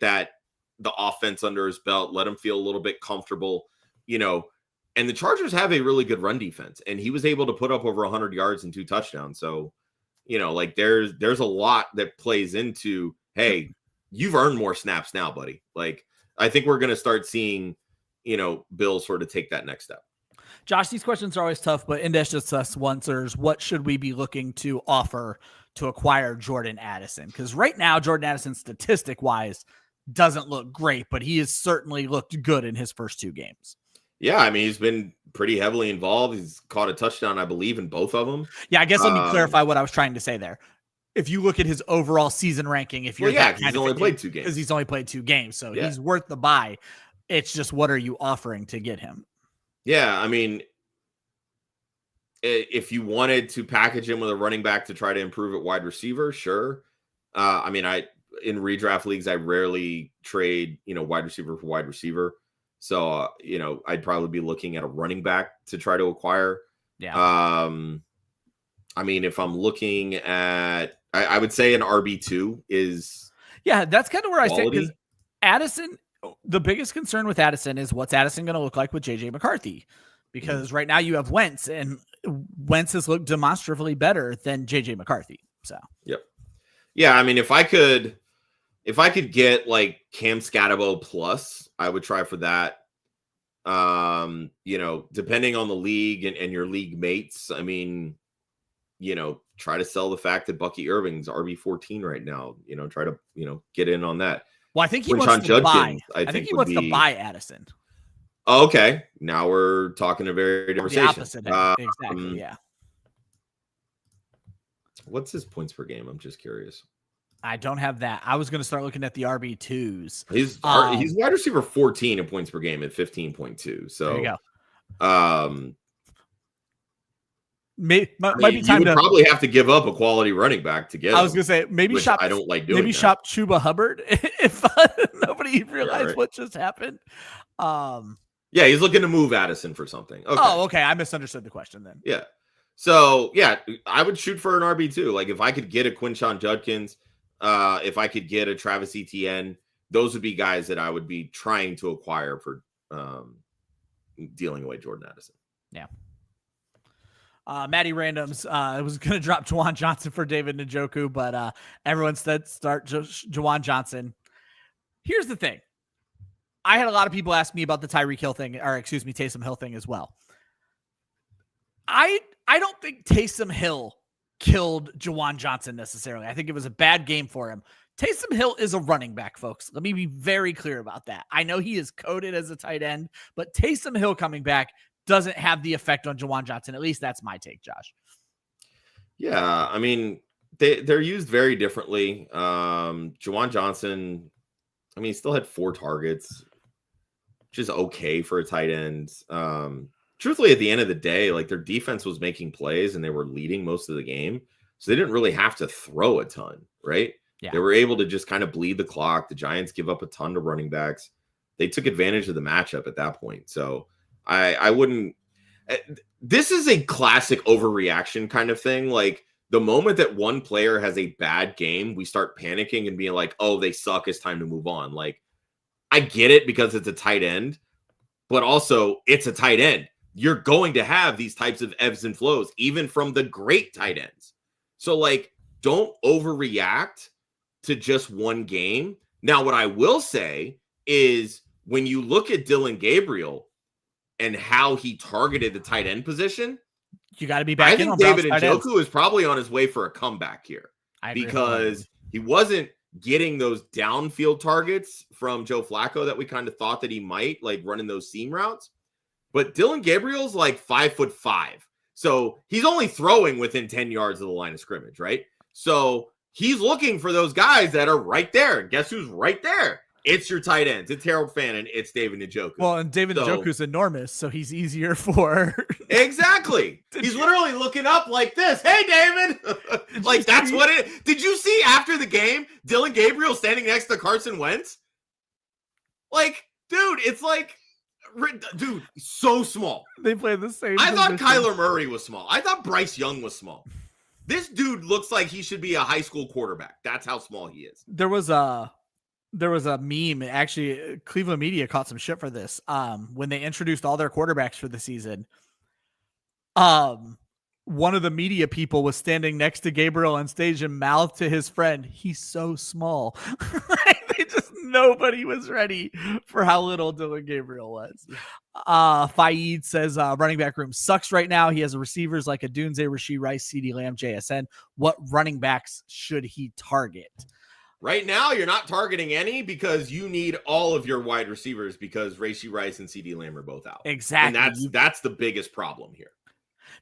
the offense under his belt, let him feel a little bit comfortable, you know, and the Chargers have a really good run defense, and he was able to put up over 100 yards and 2 touchdowns. So, like there's a lot that plays into, hey, you've earned more snaps now, buddy. Like, I think we're going to start seeing, Bill sort of take that next step. Josh, these questions are always tough, but Indesh just us answers, what should we be looking to offer to acquire Jordan Addison? Because right now, Jordan Addison, statistic-wise, doesn't look great, but he has certainly looked good in his first 2 games. Yeah, I mean, he's been pretty heavily involved. He's caught a touchdown, I believe, in both of them. Yeah, I guess let me clarify what I was trying to say there. If you look at his overall season ranking, if you're he's only played 2 games. Because he's only played 2 games, so he's worth the buy. It's just, what are you offering to get him? Yeah, I mean, if you wanted to package him with a running back to try to improve at wide receiver, sure. I mean, in redraft leagues, I rarely trade, wide receiver for wide receiver. So, I'd probably be looking at a running back to try to acquire. Yeah. I mean, if I'm looking at, I would say an RB2 is. Yeah, that's kind of where quality. I say, because Addison, the biggest concern with Addison is what's Addison going to look like with JJ McCarthy? Because right now you have Wentz, and Wentz has looked demonstrably better than JJ McCarthy. So, yep. Yeah. I mean, if I could get like Cam Scatabo plus, I would try for that. Depending on the league and your league mates, I mean, try to sell the fact that Bucky Irving's RB14 right now, try to, get in on that. Well, I think he wants to buy. I think he wants to buy Addison. Oh, okay. Now we're talking a very different conversation. The opposite. Exactly. Yeah. What's his points per game? I'm just curious. I don't have that. I was going to start looking at the RB2s. He's wide receiver 14 in points per game at 15.2. So there you go. Might be time you would probably have to give up a quality running back to get. I was going to say maybe shop. I don't like doing. Maybe shop Chuba Hubbard if nobody realized what just happened. Yeah, he's looking to move Addison for something. Okay. Oh, okay. I misunderstood the question then. Yeah. So yeah, I would shoot for an RB2. Like if I could get a Quinshon Judkins, if I could get a Travis Etienne, those would be guys that I would be trying to acquire for dealing away Jordan Addison. Yeah. Matty Randoms, I was going to drop Juwan Johnson for David Njoku, but everyone said start Juwan Johnson. Here's the thing. I had a lot of people ask me about the Tyreek Hill thing, or excuse me, Taysom Hill thing as well. I don't think Taysom Hill killed Juwan Johnson necessarily. I think it was a bad game for him. Taysom Hill is a running back, folks. Let me be very clear about that. I know he is coded as a tight end, but Taysom Hill coming back doesn't have the effect on Juwan Johnson. At least that's my take, Josh. Yeah, I mean, they're used very differently. Juwan Johnson, I mean, he still had 4 targets, which is okay for a tight end. Truthfully, at the end of the day, like their defense was making plays and they were leading most of the game. So they didn't really have to throw a ton, right? Yeah. They were able to just kind of bleed the clock. The Giants give up a ton to running backs. They took advantage of the matchup at that point. So I wouldn't. This is a classic overreaction kind of thing. Like the moment that one player has a bad game, we start panicking and being like, oh, they suck. It's time to move on. Like I get it because it's a tight end, but also it's a tight end. You're going to have these types of ebbs and flows, even from the great tight ends. So like, don't overreact to just one game. Now, what I will say is when you look at Dylan Gabriel and how he targeted the tight end position, you got to be back. I think David Njoku is probably on his way for a comeback here because he wasn't getting those downfield targets from Joe Flacco that we kind of thought that he might, like running those seam routes. But Dylan Gabriel's like 5'5". So he's only throwing within 10 yards of the line of scrimmage, right? So he's looking for those guys that are right there. Guess who's right there? It's your tight ends. It's Harold Fannin. It's David Njoku. Well, and David Njoku's enormous, so he's easier for... Exactly. He's literally looking up like this. Hey, David. Like, that's what it... Did you see after the game, Dylan Gabriel standing next to Carson Wentz? Like, dude, it's like... Dude, so small. They play the same. I thought Kyler Murray was small. I thought Bryce Young was small. This dude looks like he should be a high school quarterback. That's how small he is. There was a meme. Actually, Cleveland media caught some shit for this. When they introduced all their quarterbacks for the season, one of the media people was standing next to Gabriel on stage and mouthed to his friend, "He's so small." Nobody was ready for how little Dylan Gabriel was. Faid says running back room sucks right now. He has receivers like Odunze, Rashee Rice, CeeDee Lamb, JSN. What running backs should he target? Right now, you're not targeting any because you need all of your wide receivers because Rashee Rice and CeeDee Lamb are both out. Exactly. And that's the biggest problem here.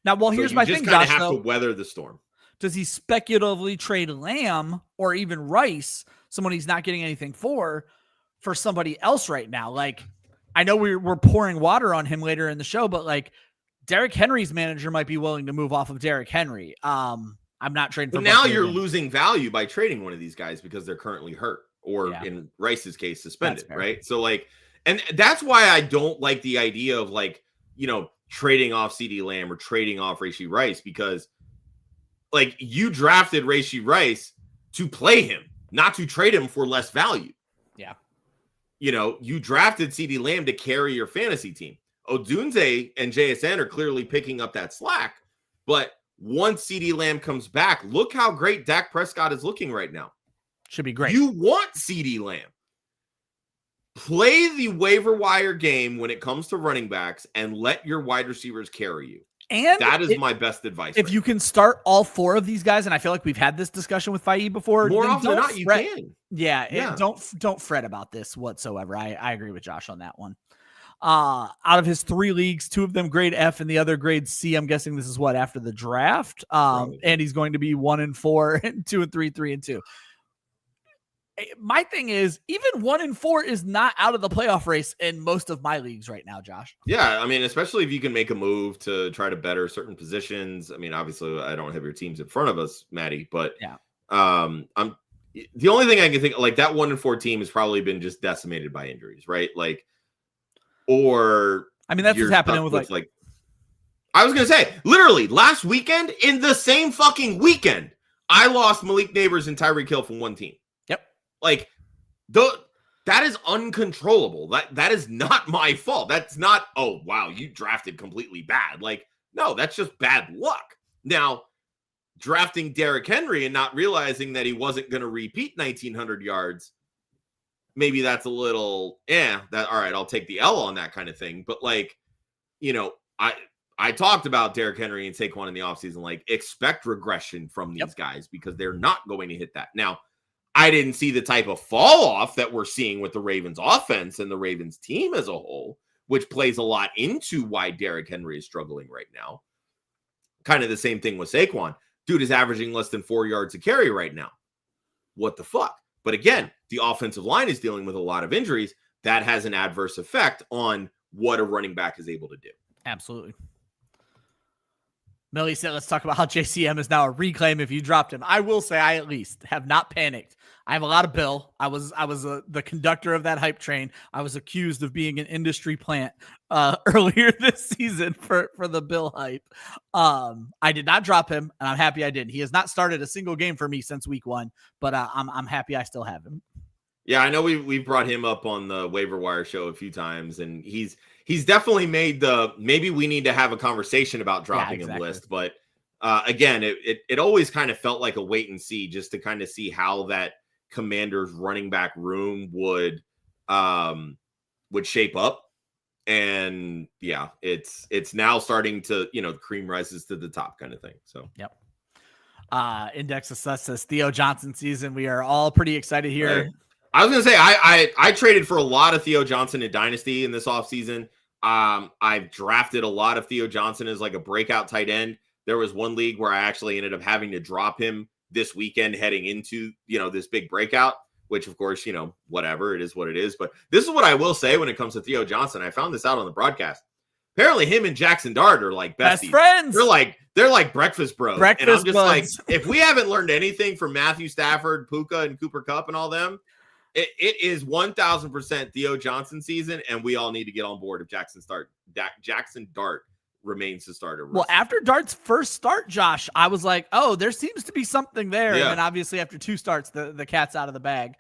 Now, well, here's my thing, Josh. You just kind of have to weather the storm. Does he speculatively trade Lamb or even Rice, someone he's not getting anything for somebody else right now? Like, I know we're pouring water on him later in the show, but like Derrick Henry's manager might be willing to move off of Derrick Henry. I'm not trading for. But now you're losing value by trading one of these guys because they're currently hurt or in Rice's case suspended, right? So like, and that's why I don't like the idea of like, trading off CeeDee Lamb or trading off Rashee Rice, because like you drafted Rashee Rice to play him, not to trade him for less value. Yeah. You drafted CeeDee Lamb to carry your fantasy team. Odunze and JSN are clearly picking up that slack, but once CeeDee Lamb comes back, look how great Dak Prescott is looking right now. Should be great. You want CeeDee Lamb. Play the waiver wire game when it comes to running backs and let your wide receivers carry you. And that is my best advice. If you can start all four of these guys, and I feel like we've had this discussion with Faid before. More often than not, you can. Yeah. Don't fret about this whatsoever. I agree with Josh on that one. Out of his 3 leagues, 2 of them grade F and the other grade C. I'm guessing this is what after the draft. And he's going to be 1-4 and 2-3, 3-2. My thing is, even 1-4 is not out of the playoff race in most of my leagues right now, Josh. Yeah, I mean, especially if you can make a move to try to better certain positions. I mean, obviously, I don't have your teams in front of us, Maddie, but I'm the only thing I can think like that 1-4 team has probably been just decimated by injuries, right? Like, or I mean, that's what's happening with like I was gonna say, literally last weekend, in the same fucking weekend, I lost Malik Neighbors and Tyreek Hill from one team. Like, that is uncontrollable. That is not my fault. That's not, oh, wow, you drafted completely bad. Like, no, that's just bad luck. Now, drafting Derrick Henry and not realizing that he wasn't going to repeat 1,900 yards, maybe that's a little, all right, I'll take the L on that kind of thing. But, like, I talked about Derrick Henry and Saquon in the offseason, like, expect regression from these guys because they're not going to hit that. Now, I didn't see the type of fall off that we're seeing with the Ravens offense and the Ravens team as a whole, which plays a lot into why Derrick Henry is struggling right now. Kind of the same thing with Saquon. Dude is averaging less than 4 yards a carry right now. What the fuck? But again, the offensive line is dealing with a lot of injuries. That has an adverse effect on what a running back is able to do. Absolutely. Millie said, let's talk about how JCM is now a reclaim if you dropped him. I will say I at least have not panicked. I have a lot of Bill. I was the conductor of that hype train. I was accused of being an industry plant earlier this season for the Bill hype. I did not drop him, and I'm happy I did. He has not started a single game for me since week 1, but I'm happy I still have him. Yeah, I know we've brought him up on the waiver wire show a few times, and he's definitely made the maybe we need to have a conversation about dropping him list. But again, it always kind of felt like a wait and see just to kind of see how that Commanders running back room would shape up. And yeah, it's now starting to, the cream rises to the top kind of thing. So, yep. Index Assess says Theo Johnson season. We are all pretty excited here. Right. I was going to say, I traded for a lot of Theo Johnson in Dynasty in this offseason. I've drafted a lot of Theo Johnson as like a breakout tight end. There was one league where I actually ended up having to drop him this weekend heading into, this big breakout, which of course, whatever, it is what it is. But this is what I will say when it comes to Theo Johnson. I found this out on the broadcast. Apparently him and Jackson Dart are like besties. Best friends. They're like breakfast bros. And I'm just like, if we haven't learned anything from Matthew Stafford, Puka, and Cooper Kupp and all them, it is 1,000% Theo Johnson season, and we all need to get on board if Jackson Dart remains the starter. Well, after Dart's first start, Josh, I was like, oh, there seems to be something there. Yeah. And then obviously after 2 starts, the cat's out of the bag.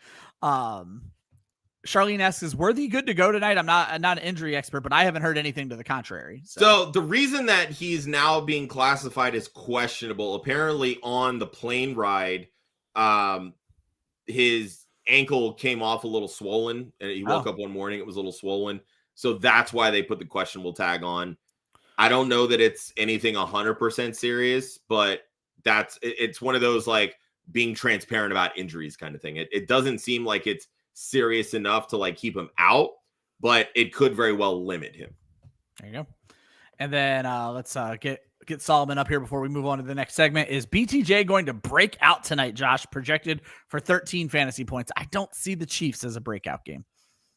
Charlene asks, is Worthy good to go tonight? I'm not an injury expert, but I haven't heard anything to the contrary. So the reason that he's now being classified as questionable, apparently on the plane ride, his ankle came off a little swollen, and he woke up one morning, it was a little swollen. So that's why they put the questionable tag on. I don't know that it's anything 100% serious, but it's one of those like being transparent about injuries kind of thing. It doesn't seem like it's serious enough to like keep him out, but it could very well limit him. There you go. And then let's get Solomon up here before we move on to the next segment. Is BTJ going to break out tonight, Josh? Projected for 13 fantasy points. I don't see the Chiefs as a breakout game.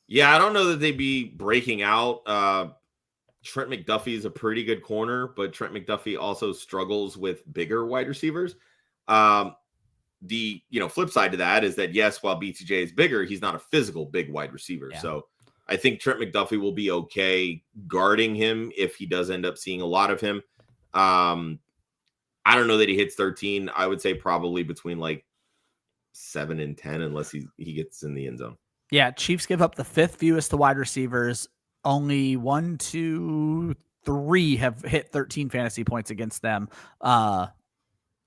Yeah, I don't know that they'd be breaking out. Trent McDuffie is a pretty good corner, but Trent McDuffie also struggles with bigger wide receivers. The flip side to that is that, yes, while BTJ is bigger, he's not a physical big wide receiver. Yeah. So I think Trent McDuffie will be okay guarding him if he does end up seeing a lot of him. I don't know that he hits 13. I would say probably between like 7 and 10, unless he gets in the end zone. Yeah, Chiefs give up the 5th fewest to wide receivers. Only 1, 2, 3 have hit 13 fantasy points against them.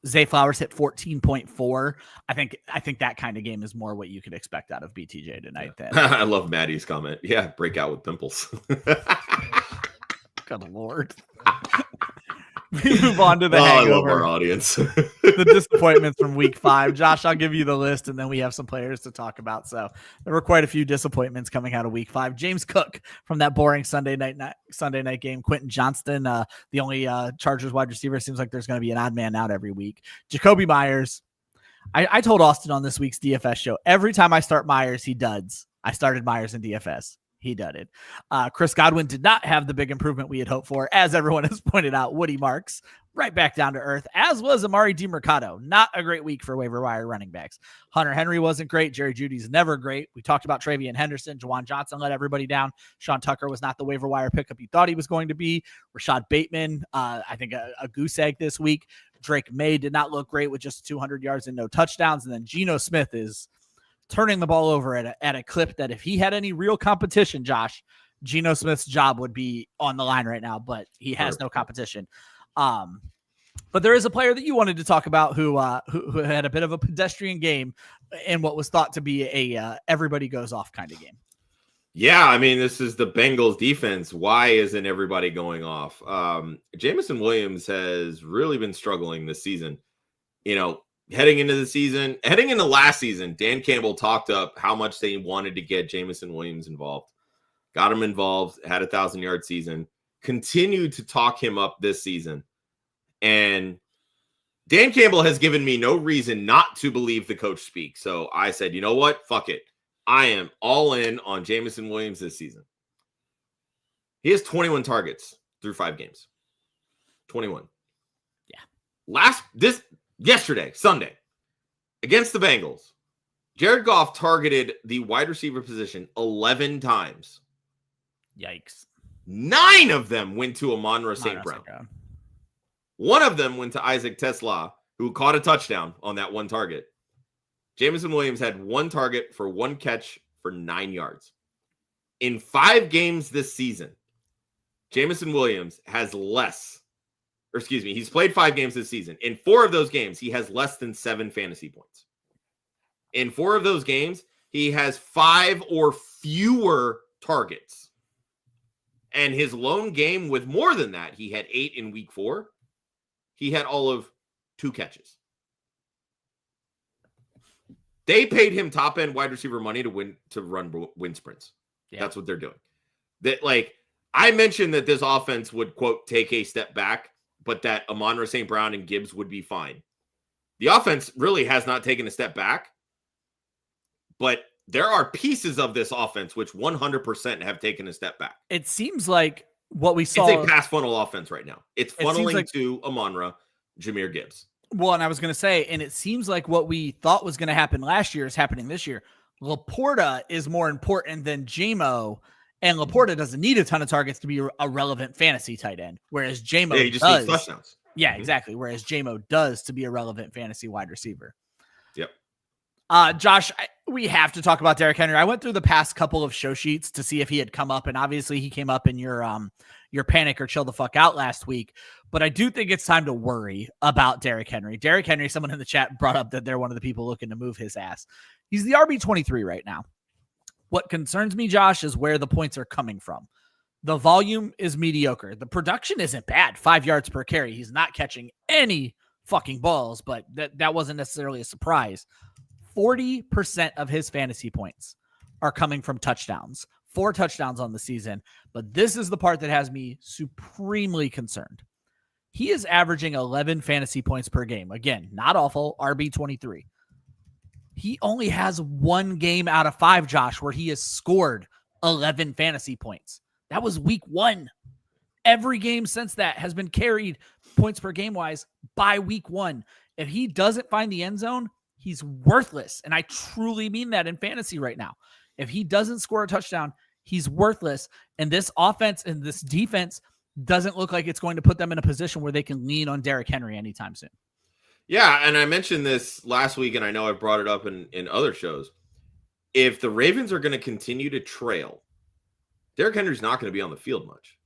Zay Flowers hit 14.4. I think that kind of game is more what you could expect out of BTJ tonight. Yeah. Then I love Maddie's comment. Yeah, break out with pimples. Good Lord. We move on to the hangover. I love our audience. The disappointments from week 5. Josh, I'll give you the list, and then we have some players to talk about. So there were quite a few disappointments coming out of week 5. James Cook from that boring Sunday night game. Quentin Johnston, the only Chargers wide receiver. Seems like there's going to be an odd man out every week. Jacoby Myers. I told Austin on this week's DFS show, every time I start Myers, he duds. I started Myers in DFS. He dudded. Chris Godwin did not have the big improvement we had hoped for. As everyone has pointed out, Woody Marks right back down to earth, as was Amari DiMercado. Not a great week for waiver wire running backs. Hunter Henry wasn't great. Jerry Jeudy's never great. We talked about Travian Henderson. Juwan Johnson let everybody down. Sean Tucker was not the waiver wire pickup you thought he was going to be. Rashad Bateman, I think a goose egg this week. Drake May did not look great with just 200 yards and no touchdowns. And then Geno Smith is turning the ball over at a clip that if he had any real competition, Josh, Geno Smith's job would be on the line right now, but he has no competition. But there is a player that you wanted to talk about who had a bit of a pedestrian game in what was thought to be a everybody goes off kind of game. Yeah, I mean, this is the Bengals defense. Why isn't everybody going off? Jameson Williams has really been struggling this season. Heading into last season, Dan Campbell talked up how much they wanted to get Jameson Williams involved. Got him involved, had a 1,000-yard season, continued to talk him up this season. And Dan Campbell has given me no reason not to believe the coach speak. So I said, you know what? Fuck it. I am all in on Jameson Williams this season. He has 21 targets through 5 games. 21. Yeah. Yesterday, Sunday, against the Bengals, Jared Goff targeted the wide receiver position 11 times. Yikes. 9 of them went to Amon-Ra St. Brown. One of them went to Isaac Tesla, who caught a touchdown on that one target. Jameson Williams had 1 target for 1 catch for 9 yards. In 5 games this season, Jameson Williams has he's played 5 games this season. In 4 of those games, he has less than 7 fantasy points. In 4 of those games, he has 5 or fewer targets. And his lone game with more than that, he had 8 in week 4. He had all of 2 catches. They paid him top-end wide receiver money to run wind sprints. Yeah. That's what they're doing. I mentioned that this offense would, quote, take a step back, but that Amon-Ra St. Brown and Gibbs would be fine. The offense really has not taken a step back, but there are pieces of this offense which 100% have taken a step back. It seems like what we saw. It's a pass funnel offense right now. It's funneling to Amon-Ra, Jahmyr Gibbs. Well, and I was going to say, and it seems like what we thought was going to happen last year is happening this year. Laporta is more important than JMO, and Laporta doesn't need a ton of targets to be a relevant fantasy tight end, whereas JMO he just needs touchdowns. Yeah, exactly. Whereas JMO does to be a relevant fantasy wide receiver. Yep. Josh, we have to talk about Derrick Henry. I went through the past couple of show sheets to see if he had come up, and obviously he came up in your panic or chill the fuck out last week. But I do think it's time to worry about Derrick Henry. Derrick Henry, someone in the chat brought up that they're one of the people looking to move his ass. He's the RB23 right now. What concerns me, Josh, is where the points are coming from. The volume is mediocre. The production isn't bad. 5 yards per carry. He's not catching any fucking balls, but that wasn't necessarily a surprise. 40% of his fantasy points are coming from touchdowns. 4 touchdowns on the season. But this is the part that has me supremely concerned. He is averaging 11 fantasy points per game. Again, not awful. RB23. He only has 1 game out of 5, Josh, where he has scored 11 fantasy points. That was week 1. Every game since that has been carried points per game wise by week 1. If he doesn't find the end zone, he's worthless. And I truly mean that in fantasy right now. If he doesn't score a touchdown, he's worthless. And this offense and this defense doesn't look like it's going to put them in a position where they can lean on Derrick Henry anytime soon. Yeah, and I mentioned this last week, and I know I've brought it up in other shows. If the Ravens are going to continue to trail, Derrick Henry's not going to be on the field much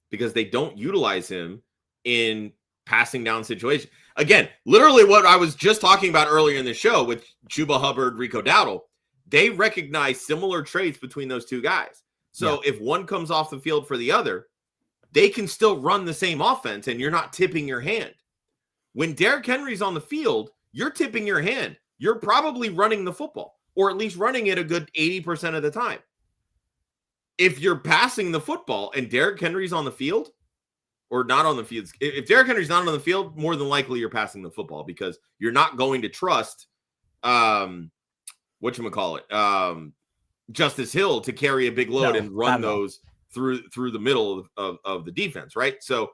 because they don't utilize him in passing down situations. Again, literally what I was just talking about earlier in the show with Chuba Hubbard, Rico Dowdle, they recognize similar traits between those two guys. So if one comes off the field for the other, they can still run the same offense and you're not tipping your hand. When Derrick Henry's on the field, you're tipping your hand. You're probably running the football, or at least running it a good 80% of the time. If you're passing the football and Derrick Henry's on the field or not on the field, if Derrick Henry's not on the field, more than likely you're passing the football because you're not going to trust Justice Hill to carry a big load and run those through the middle of the defense, right? So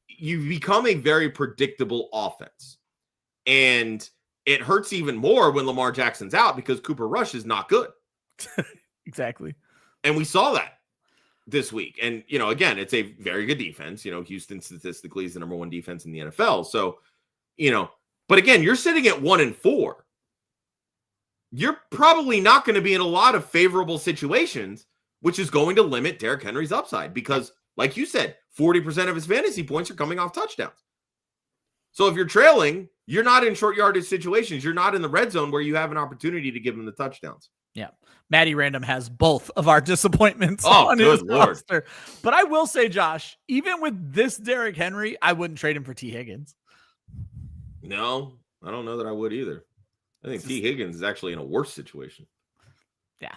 you become a very predictable offense. And it hurts even more when Lamar Jackson's out because Cooper Rush is not good. Exactly. And we saw that this week. And, again, it's a very good defense. Houston statistically is the number 1 defense in the NFL. So, but again, you're sitting at 1-4. You're probably not going to be in a lot of favorable situations, which is going to limit Derrick Henry's upside because, like you said, 40% of his fantasy points are coming off touchdowns. So if you're trailing, you're not in short yardage situations. You're not in the red zone where you have an opportunity to give him the touchdowns. Yeah. Maddie Random has both of our disappointments on his roster. But I will say, Josh, even with this Derrick Henry, I wouldn't trade him for T. Higgins. No, I don't know that I would either. I think T. Higgins is actually in a worse situation. Yeah.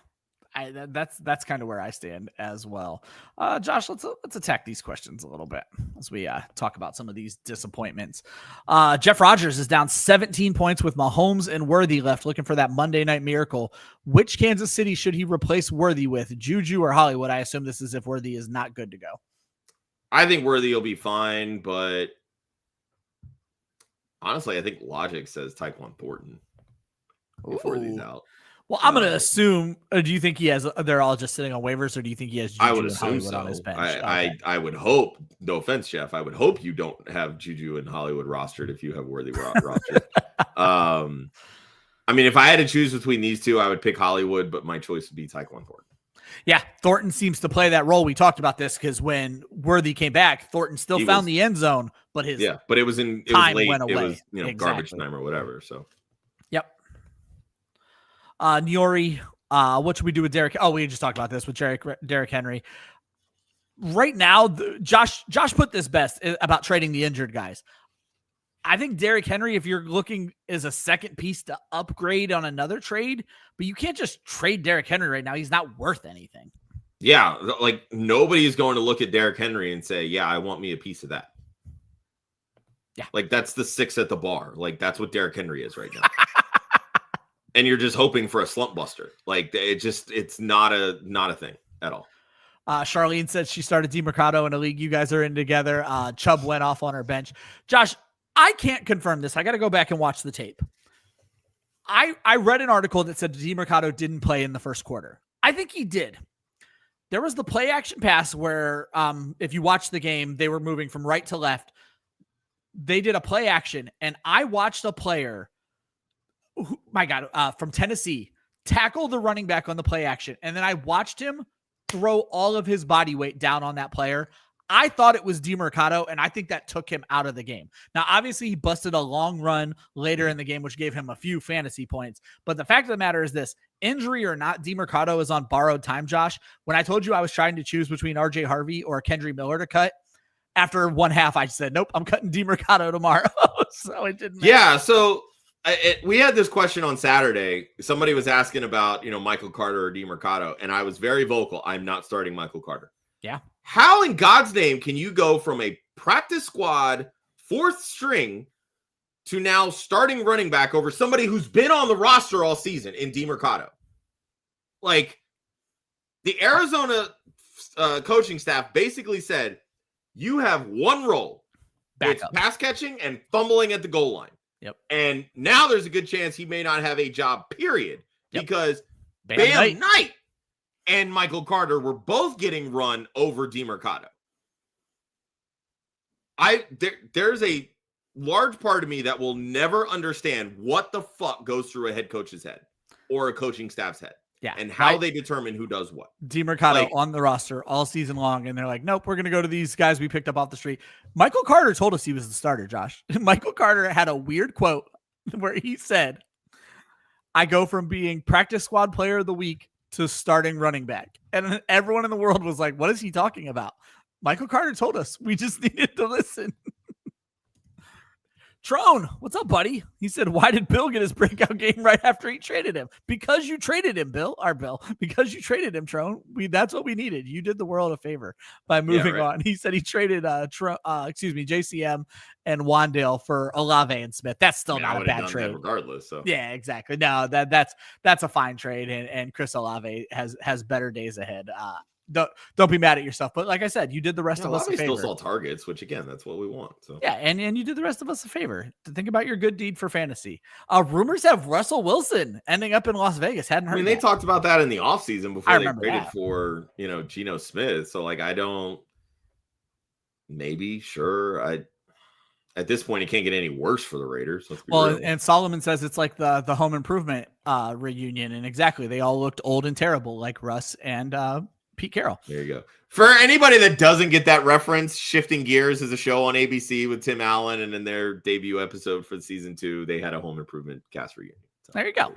That's kind of where I stand as well. Josh, let's attack these questions a little bit as we talk about some of these disappointments. Jeff Rogers is down 17 points with Mahomes and Worthy left, looking for that Monday night miracle. Which Kansas City should he replace Worthy with, Juju or Hollywood? I assume this is if Worthy is not good to go. I think Worthy will be fine, but honestly, I think logic says Tyquan Thornton if Worthy's out. Well, I'm going to assume. Do you think they're all just sitting on waivers, or do you think he has Juju and Hollywood on his bench? I would hope. No offense, Jeff. I would hope you don't have Juju and Hollywood rostered if you have Worthy rostered. I mean, if I had to choose between these two, I would pick Hollywood, but my choice would be Tyquan Thornton. Yeah, Thornton seems to play that role. We talked about this because when Worthy came back, Thornton still found the end zone, but it was late. Went away. It was garbage time or whatever. So, yep. Niori, what should we do with Derrick? Oh, we just talked about this with Derrick Henry. Right now, Josh put this best about trading the injured guys. I think Derrick Henry, if you're looking, is a second piece to upgrade on another trade, but you can't just trade Derrick Henry right now. He's not worth anything. Yeah, like nobody is going to look at Derrick Henry and say, yeah, I want me a piece of that. Yeah. Like that's the 6 at the bar. Like that's what Derrick Henry is right now. And you're just hoping for a slump buster. Like it's not a thing at all. Charlene said she started DeMercado in a league you guys are in together. Chubb went off on her bench. Josh, I can't confirm this. I got to go back and watch the tape. I read an article that said DeMercado didn't play in the first quarter. I think he did. There was the play action pass where if you watch the game, they were moving from right to left. They did a play action, and I watched a player my God, from Tennessee, tackled the running back on the play action. And then I watched him throw all of his body weight down on that player. I thought it was DeMercado, and I think that took him out of the game. Now, obviously, he busted a long run later in the game, which gave him a few fantasy points. But the fact of the matter is this, injury or not, DeMercado is on borrowed time, Josh. When I told you I was trying to choose between RJ Harvey or Kendry Miller to cut, after one half, I said, nope, I'm cutting DeMercado tomorrow. So it didn't matter. Yeah, so we had this question on Saturday. Somebody was asking about, Michael Carter or DeMercado, and I was very vocal. I'm not starting Michael Carter. Yeah. How in God's name can you go from a practice squad fourth string to now starting running back over somebody who's been on the roster all season in DeMercado? Like, the Arizona coaching staff basically said, you have one role. It's pass catching and fumbling at the goal line. Yep. And now there's a good chance he may not have a job, period. Yep. Because Bam Knight and Michael Carter were both getting run over DeMercado. There's a large part of me that will never understand what the fuck goes through a head coach's head or a coaching staff's head. Yeah. And how they determine who does what. DeMercado on the roster all season long, and they're like, nope, we're going to go to these guys we picked up off the street. Michael Carter told us he was the starter, Josh. Michael Carter had a weird quote where he said, I go from being practice squad player of the week to starting running back. And everyone in the world was like, what is he talking about? Michael Carter told us. We just needed to listen. Trone, what's up, buddy? He said, why did Bill get his breakout game right after he traded him? Because you traded him, Bill. Because you traded him, Trone. That's what we needed. You did the world a favor by moving on. He said he traded JCM and Wandale for Olave and Smith. That's still not a bad trade. Regardless. So. Yeah, exactly. No, that's a fine trade. And Chris Olave has better days ahead. Don't be mad at yourself. But like I said, you did the rest of us a favor. Still saw targets, which again, that's what we want. So yeah, and you did the rest of us a favor to think about your good deed for fantasy. Rumors have Russell Wilson ending up in Las Vegas. Hadn't heard. They talked about that in the offseason before they traded for Geno Smith. So at this point, it can't get any worse for the Raiders. And Solomon says it's like the home improvement reunion, and exactly, they all looked old and terrible, like Russ and Pete Carroll. There you go. For anybody that doesn't get that reference, Shifting Gears is a show on ABC with Tim Allen, and in their debut episode for season 2, they had a home improvement cast reunion. So, there you go.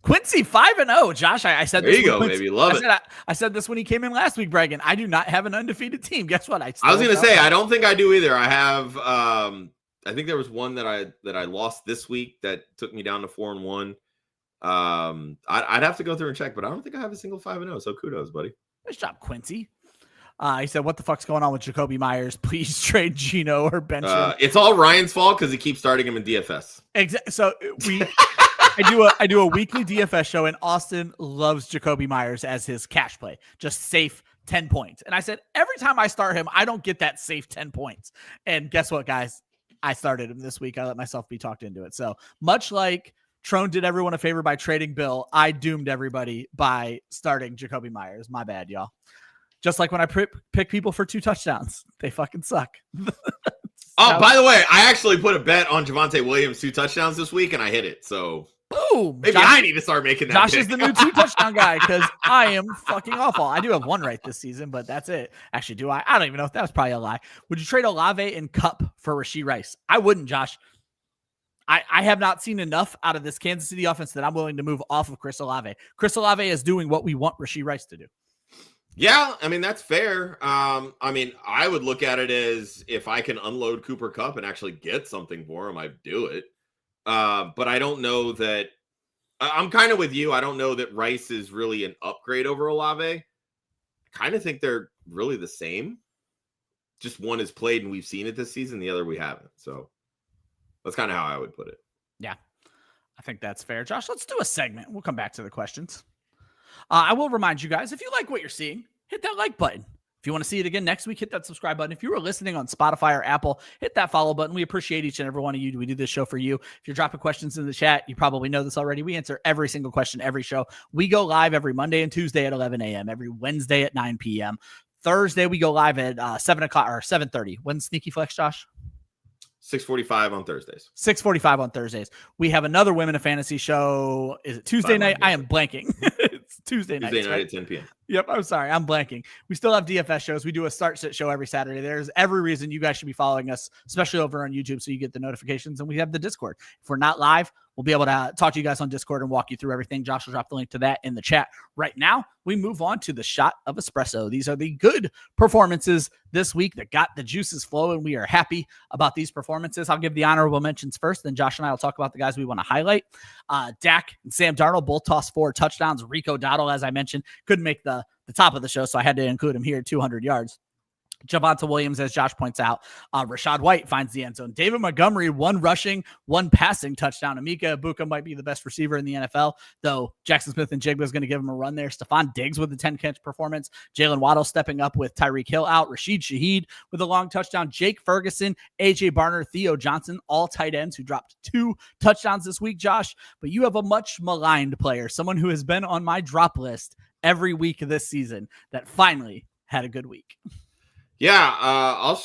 Quincy 5-0. Josh, I said there this. You go, baby. Love it. I said this when he came in last week, bragging. I do not have an undefeated team. Guess what? I was going to say I don't think I do either. I have. I think there was one that I lost this week that took me down to 4-1. I'd have to go through and check, but I don't think I have a single 5-0. So kudos, buddy. Nice job, Quincy. He said, "What the fuck's going on with Jacoby Myers? Please trade Geno or bench him." It's all Ryan's fault because he keeps starting him in DFS. Exactly. So I do a weekly DFS show, and Austin loves Jacoby Myers as his cash play, just safe 10 points. And I said, every time I start him, I don't get that safe 10 points. And guess what, guys? I started him this week. I let myself be talked into it. So much like Trone did everyone a favor by trading Bill, I doomed everybody by starting Jacoby Myers. My bad, y'all. Just like when I pick people for 2 touchdowns. They fucking suck. By the way, I actually put a bet on Javonte Williams 2 touchdowns this week, and I hit it. So boom. Maybe I need to start making that Josh pick. is the new 2 touchdown guy because I am fucking awful. I do have 1 right this season, but that's it. Actually, do I? I don't even know if that was probably a lie. Would you trade Olave and Cup for Rashee Rice? I wouldn't, Josh. I have not seen enough out of this Kansas City offense that I'm willing to move off of Chris Olave. Chris Olave is doing what we want Rashee Rice to do. Yeah, that's fair. I would look at it as if I can unload Cooper Kupp and actually get something for him, I'd do it. But I don't know that I'm kind of with you. I don't know that Rice is really an upgrade over Olave. I kind of think they're really the same. Just one is played and we've seen it this season. The other we haven't. So that's kind of how I would put it. Yeah, I think that's fair. Josh, let's do a segment. We'll come back to the questions. I will remind you guys, if you like what you're seeing, hit that like button. If you want to see it again next week, hit that subscribe button. If you were listening on Spotify or Apple, hit that follow button. We appreciate each and every one of you. We do this show for you. If you're dropping questions in the chat, you probably know this already. We answer every single question, every show. We go live every Monday and Tuesday at 11 a.m., every Wednesday at 9 p.m. Thursday, we go live at 7 o'clock or 7:30. When's Sneaky Flex, Josh? 6:45 on Thursdays. 6:45 on Thursdays. We have another Women of Fantasy show. Is it Tuesday night? I am blanking. It's Tuesday night. Tuesday night right? at 10 p.m. Yep. I'm sorry. I'm blanking. We still have DFS shows. We do a start-sit show every Saturday. There's every reason you guys should be following us, especially over on YouTube, so you get the notifications. And we have the Discord. If we're not live, we'll be able to talk to you guys on Discord and walk you through everything. Josh will drop the link to that in the chat. Right now, we move on to the shot of espresso. These are the good performances this week that got the juices flowing. We are happy about these performances. I'll give the honorable mentions first, then Josh and I will talk about the guys we want to highlight. Dak and Sam Darnold both tossed 4 touchdowns. Rico Dowdle, as I mentioned, couldn't make the top of the show, so I had to include him here, 200 yards. Javonte Williams, as Josh points out, Rashad White finds the end zone. David Montgomery, 1 rushing, 1 passing touchdown. Emeka Ibuka might be the best receiver in the NFL, though Jackson Smith and Jigba is going to give him a run there. Stephon Diggs with a 10-catch performance. Jalen Waddle stepping up with Tyreek Hill out. Rashid Shaheed with a long touchdown. Jake Ferguson, AJ Barner, Theo Johnson, all tight ends who dropped 2 touchdowns this week, Josh. But you have a much maligned player, someone who has been on my drop list every week of this season that finally had a good week. Yeah, I'll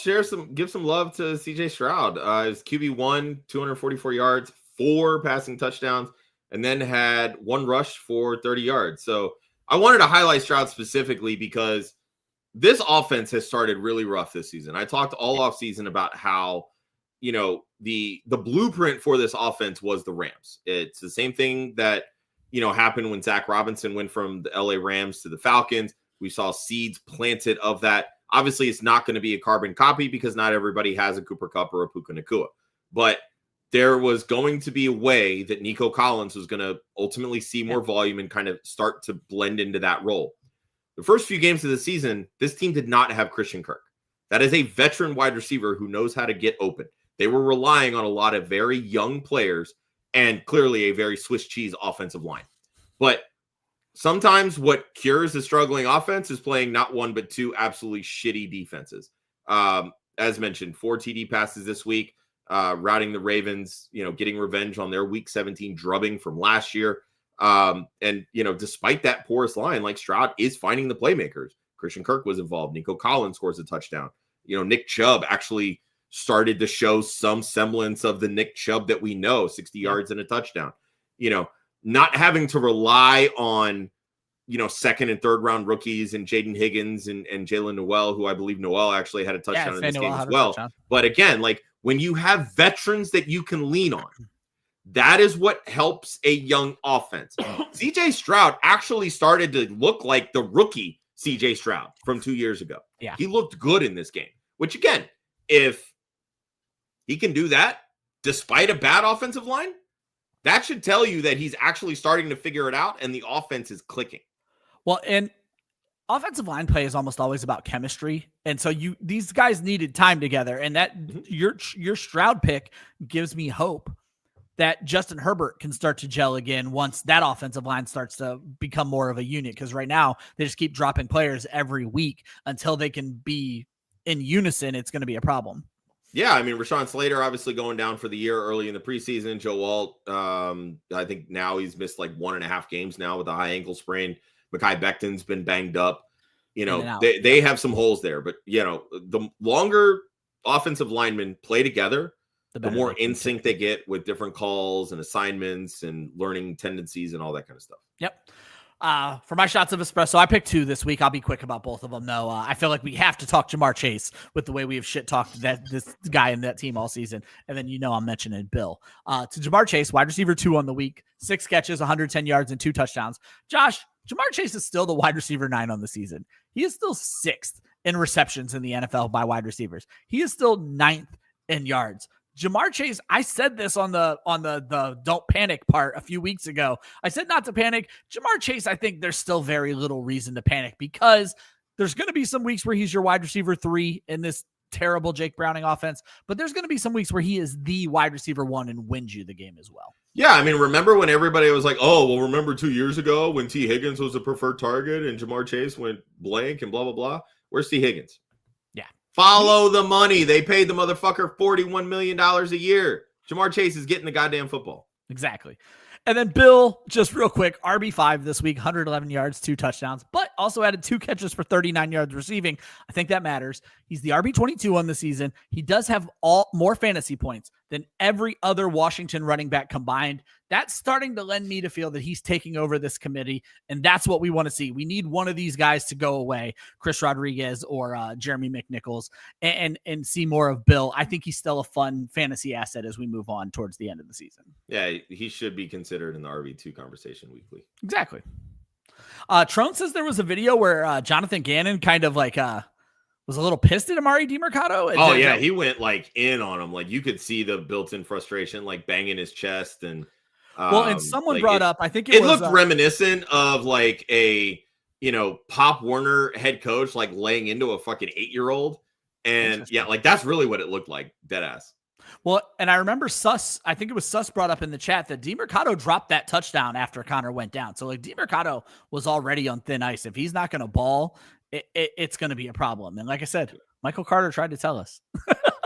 give some love to CJ Stroud. His QB1, 244 yards, 4 passing touchdowns, and then had 1 rush for 30 yards. So I wanted to highlight Stroud specifically because this offense has started really rough this season. I talked all off season about how, the blueprint for this offense was the Rams. It's the same thing that, happened when Zach Robinson went from the LA Rams to the Falcons. We saw seeds planted of that. Obviously, it's not going to be a carbon copy because not everybody has a Cooper Kupp or a Puka Nacua. But there was going to be a way that Nico Collins was going to ultimately see more volume and kind of start to blend into that role. The first few games of the season, this team did not have Christian Kirk. That is a veteran wide receiver who knows how to get open. They were relying on a lot of very young players and clearly a very Swiss cheese offensive line. But sometimes what cures a struggling offense is playing not 1, but 2 absolutely shitty defenses. As mentioned, 4 TD passes this week, routing the Ravens, getting revenge on their week 17 drubbing from last year. And despite that porous line, like Stroud is finding the playmakers. Christian Kirk was involved. Nico Collins scores a touchdown. Nick Chubb actually started to show some semblance of the Nick Chubb that we know, 60 yards and a touchdown. Not having to rely on, second and third round rookies and Jaden Higgins and Jalen Noel, who I believe Noel actually had a touchdown in this game as well. But again, when you have veterans that you can lean on, that is what helps a young offense. CJ Stroud actually started to look like the rookie CJ Stroud from 2 years ago. Yeah. He looked good in this game, which again, if he can do that despite a bad offensive line, that should tell you that he's actually starting to figure it out and the offense is clicking. Well, and offensive line play is almost always about chemistry. And so these guys needed time together. And that your Stroud pick gives me hope that Justin Herbert can start to gel again once that offensive line starts to become more of a unit. Because right now they just keep dropping players every week until they can be in unison. It's going to be a problem. Yeah, I mean, Rashawn Slater obviously going down for the year early in the preseason. Joe Alt, I think now he's missed 1.5 games now with a high ankle sprain. Mekhi Becton's been banged up. They have some holes there. But, the longer offensive linemen play together, the more in sync they get with different calls and assignments and learning tendencies and all that kind of stuff. Yep. For my shots of espresso, I picked 2 this week. I'll be quick about both of them, though. I feel like we have to talk Jamar Chase with the way we have shit talked this guy and that team all season. And then I'm mentioning Bill. To Jamar Chase, wide receiver 2 on the week, 6 catches, 110 yards, and 2 touchdowns. Josh, Jamar Chase is still the wide receiver 9 on the season. He is still 6th in receptions in the NFL by wide receivers. He is still 9th in yards. Jamar Chase, I said this on the don't panic part a few weeks ago. I said not to panic. Jamar Chase, I think there's still very little reason to panic because there's going to be some weeks where he's your wide receiver 3 in this terrible Jake Browning offense, but there's going to be some weeks where he is the wide receiver 1 and wins you the game as well. Yeah, I mean, remember when everybody was like, oh, well, remember 2 years ago when T. Higgins was a preferred target and Jamar Chase went blank and blah, blah, blah? Where's T. Higgins? Yeah. Follow the money. They paid the motherfucker $41 million a year. Jamar Chase is getting the goddamn football. Exactly. And then Bill, just real quick, RB5 this week, 111 yards, 2 touchdowns, but also added 2 catches for 39 yards receiving. I think that matters. He's the RB22 on the season. He does have more fantasy points than every other Washington running back combined. That's starting to lend me to feel that he's taking over this committee, and that's what we want to see. We need one of these guys to go away, Chris Rodriguez or Jeremy McNichols, and see more of Bill. I think he's still a fun fantasy asset as we move on towards the end of the season. Yeah, he should be considered in the RB2 conversation weekly. Exactly. Trone says there was a video where Jonathan Gannon kind of like was a little pissed at Amari DiMercato. Oh, yeah, he went like in on him. Like you could see the built-in frustration, like banging his chest. And and someone brought up, I think it looked reminiscent of like a, Pop Warner head coach, like laying into a fucking 8-year-old. And yeah, like that's really what it looked like. Dead ass. Well, and I remember I think it was Sus brought up in the chat that DiMercato dropped that touchdown after Connor went down. So like DiMercato was already on thin ice. If he's not going to ball, it's going to be a problem. And like I said, Michael Carter tried to tell us.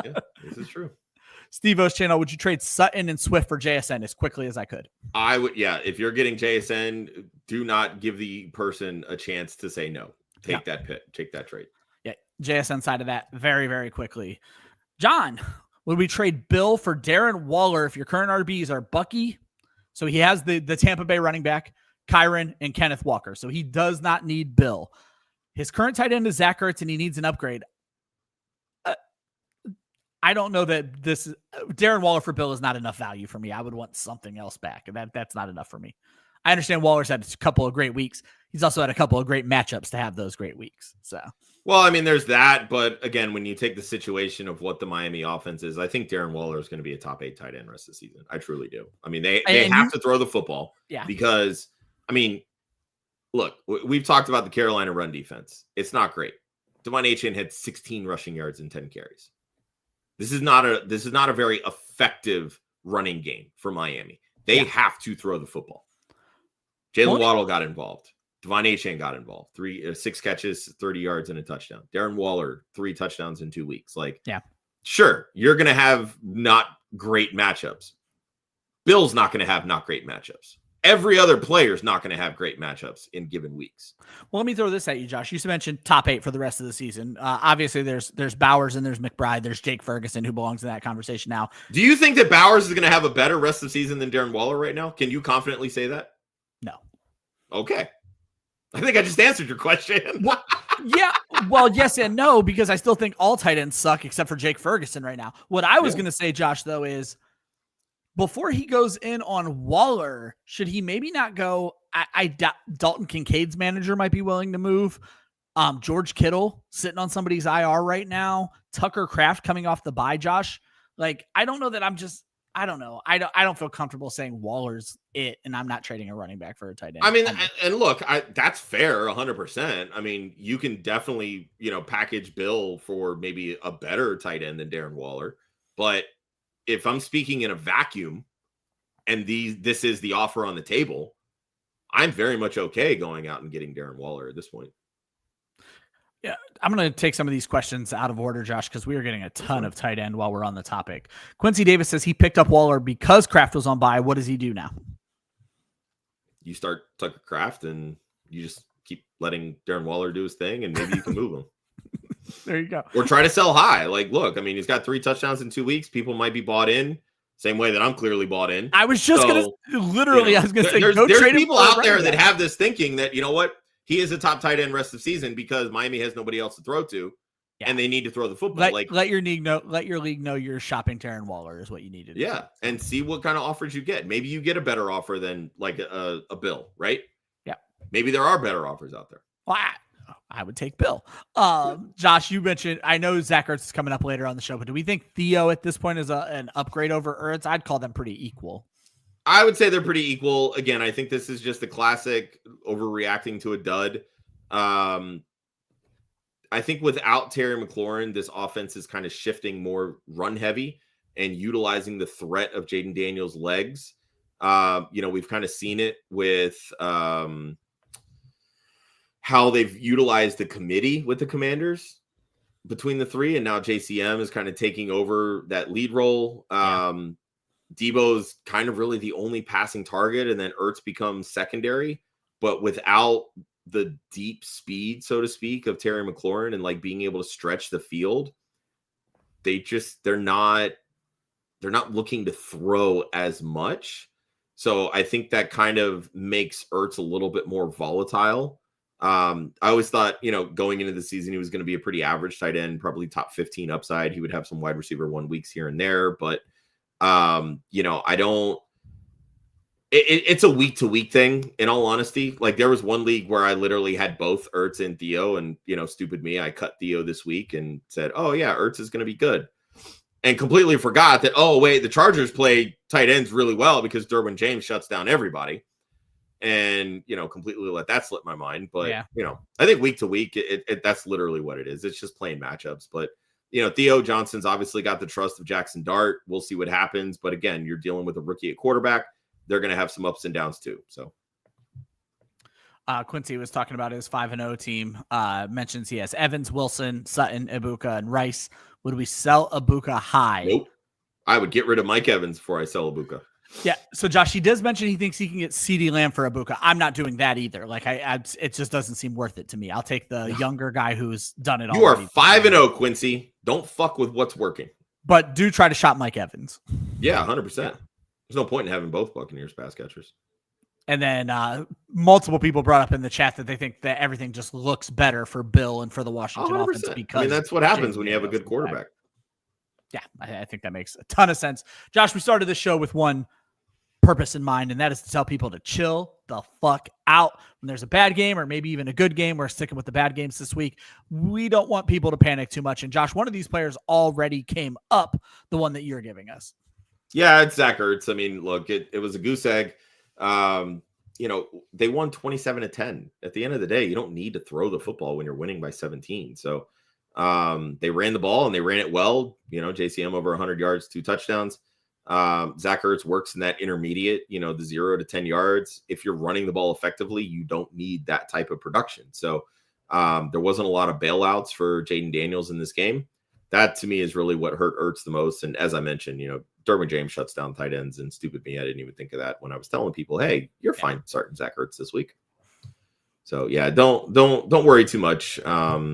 Yeah, this is true. Steve O's channel, would you trade Sutton and Swift for JSN as quickly as I could? I would. Yeah. If you're getting JSN, do not give the person a chance to say no. Take that trade. Yeah. JSN side of that very, very quickly. John, would we trade Bill for Darren Waller if your current RBs are Bucky? So he has the Tampa Bay running back, Kyron, and Kenneth Walker. So he does not need Bill. His current tight end is Zach Ertz, and he needs an upgrade. I don't know that Darren Waller for Bill is not enough value for me. I would want something else back, and that's not enough for me. I understand Waller's had a couple of great weeks. He's also had a couple of great matchups to have those great weeks. So, well, I mean, there's that, but again, when you take the situation of what the Miami offense is, I think Darren Waller is going to be a top 8 tight end rest of the season. I truly do. I mean, they have to throw the football, because I mean, look, we've talked about the Carolina run defense. It's not great. Devon Achane had 16 rushing yards and 10 carries. This is not a very effective running game for Miami. They have to throw the football. Jalen Waddle got involved. Devon Achane got involved. 6 catches, 30 yards, and a touchdown. Darren Waller, 3 touchdowns in 2 weeks. Sure, you're going to have not great matchups. Bill's not going to have not great matchups. Every other player is not going to have great matchups in given weeks. Well, let me throw this at you, Josh. You mentioned top 8 for the rest of the season. Obviously, there's Bowers and there's McBride. There's Jake Ferguson, who belongs in that conversation now. Do you think that Bowers is going to have a better rest of the season than Darren Waller right now? Can you confidently say that? No. Okay. I think I just answered your question. Well, yeah. Well, yes and no, because I still think all tight ends suck except for Jake Ferguson right now. What I was going to say, Josh, though, is before he goes in on Waller, should he maybe not go? Dalton Kincaid's manager might be willing to move. George Kittle sitting on somebody's IR right now. Tucker Kraft coming off the bye, Josh. Like, I don't know that I don't know. I don't feel comfortable saying Waller's it, and I'm not trading a running back for a tight end. I mean, and look, that's fair, 100%. I mean, you can definitely, package Bill for maybe a better tight end than Darren Waller. But if I'm speaking in a vacuum and this is the offer on the table, I'm very much okay going out and getting Darren Waller at this point. Yeah, I'm going to take some of these questions out of order, Josh, because we are getting a ton of tight end while we're on the topic. Quincy Davis says he picked up Waller because Kraft was on bye. What does he do now? You start Tucker Kraft and you just keep letting Darren Waller do his thing, and maybe you can move him. There you go. Or try to sell high. Like, look, I mean, he's got 3 touchdowns in 2 weeks. People might be bought in. Same way that I'm clearly bought in. I was just going to literally, I was going to say, there's people out there that have this thinking that, you know what? He is a top tight end rest of the season because Miami has nobody else to throw to, and they need to throw the football. Let your league know you're shopping Darren Waller is what you need to do. Yeah, and see what kind of offers you get. Maybe you get a better offer than like a Bill, right? Yeah. Maybe there are better offers out there. Well, I would take Bill. Josh, you mentioned, I know Zach Ertz is coming up later on the show, but do we think Theo at this point is an upgrade over Ertz? I'd call them pretty equal. I would say they're pretty equal. Again, I think this is just a classic overreacting to a dud. I think without Terry McLaurin, this offense is kind of shifting more run heavy and utilizing the threat of Jaden Daniels' legs. We've kind of seen it with how they've utilized the committee with the Commanders between the 3, and now JCM is kind of taking over that lead role. Debo's kind of really the only passing target, and then Ertz becomes secondary, but without the deep speed, so to speak, of Terry McLaurin and like being able to stretch the field, they're not looking to throw as much. So I think that kind of makes Ertz a little bit more volatile. I always thought, going into the season, he was going to be a pretty average tight end, probably top 15 upside. He would have some wide receiver 1 weeks here and there, but it's a week to week thing, in all honesty. Like, there was one league where I literally had both Ertz and Theo, and stupid me, I cut Theo this week and said, oh yeah, Ertz is going to be good, and completely forgot that, oh wait, the Chargers play tight ends really well because Derwin James shuts down everybody, and completely let that slip my mind. But yeah. I think week to week, that's literally what it is. It's just playing matchups. But Theo Johnson's obviously got the trust of Jackson Dart. We'll see what happens. But again, you're dealing with a rookie at quarterback. They're going to have some ups and downs too. So Quincy was talking about his 5-0 team. Mentions he has Evans, Wilson, Sutton, Ibuka, and Rice. Would we sell Ibuka high? Nope. I would get rid of Mike Evans before I sell Ibuka. Yeah. So Josh, he does mention he thinks he can get CeeDee Lamb for Ibuka. I'm not doing that either. Like, it just doesn't seem worth it to me. I'll take the younger guy who's done it all. You are 5-0, Quincy. Don't fuck with what's working. But do try to shop Mike Evans. Yeah, 100%. There's no point in having both Buccaneers pass catchers. And then multiple people brought up in the chat that they think that everything just looks better for Bill and for the Washington 100%. offense because that's what happens when you have a good quarterback. Yeah, I think that makes a ton of sense. Josh, we started this show with one purpose in mind, and that is to tell people to chill the fuck out when there's a bad game or maybe even a good game. We're sticking with the bad games this week. We don't want people to panic too much. And Josh, one of these players already came up, the one that you're giving us. Yeah, it's Zach Ertz. I mean, look, it was a goose egg. They won 27-10. At the end of the day, you don't need to throw the football when you're winning by 17. So they ran the ball and they ran it well. JCM over 100 yards, 2 touchdowns. Zach Ertz works in that intermediate, the 0 to 10 yards. If you're running the ball effectively, you don't need that type of production. So there wasn't a lot of bailouts for Jaden Daniels in this game. That to me is really what hurt Ertz the most. And as I mentioned, Derwin James shuts down tight ends, and stupid me, I didn't even think of that when I was telling people, hey, you're fine starting Zach Ertz this week. So yeah, don't worry too much. They're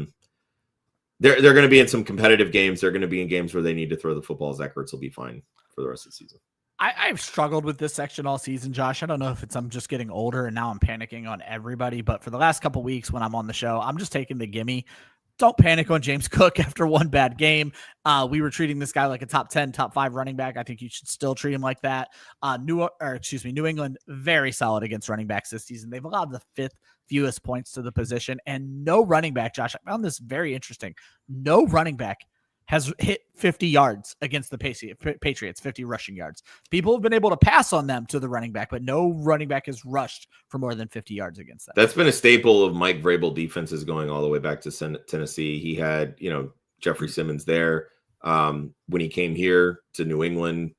going to be in some competitive games. They're going to be in games where they need to throw the football. Zach Ertz will be fine for the rest of the season. I've struggled with this section all season, Josh. I don't know if I'm just getting older and now I'm panicking on everybody, but for the last couple weeks when I'm on the show, I'm just taking the gimme. Don't panic on James Cook after one bad game. We were treating this guy like a top 10, top 5 running back. I think you should still treat him like that. New England, very solid against running backs this season. They've allowed the 5th fewest points to the position, and no running back, Josh, I found this very interesting. No running back has hit 50 yards against the Patriots, 50 rushing yards. People have been able to pass on them to the running back, but no running back has rushed for more than 50 yards against them. That's been a staple of Mike Vrabel defenses going all the way back to Tennessee. He had, Jeffrey Simmons there when he came here to New England,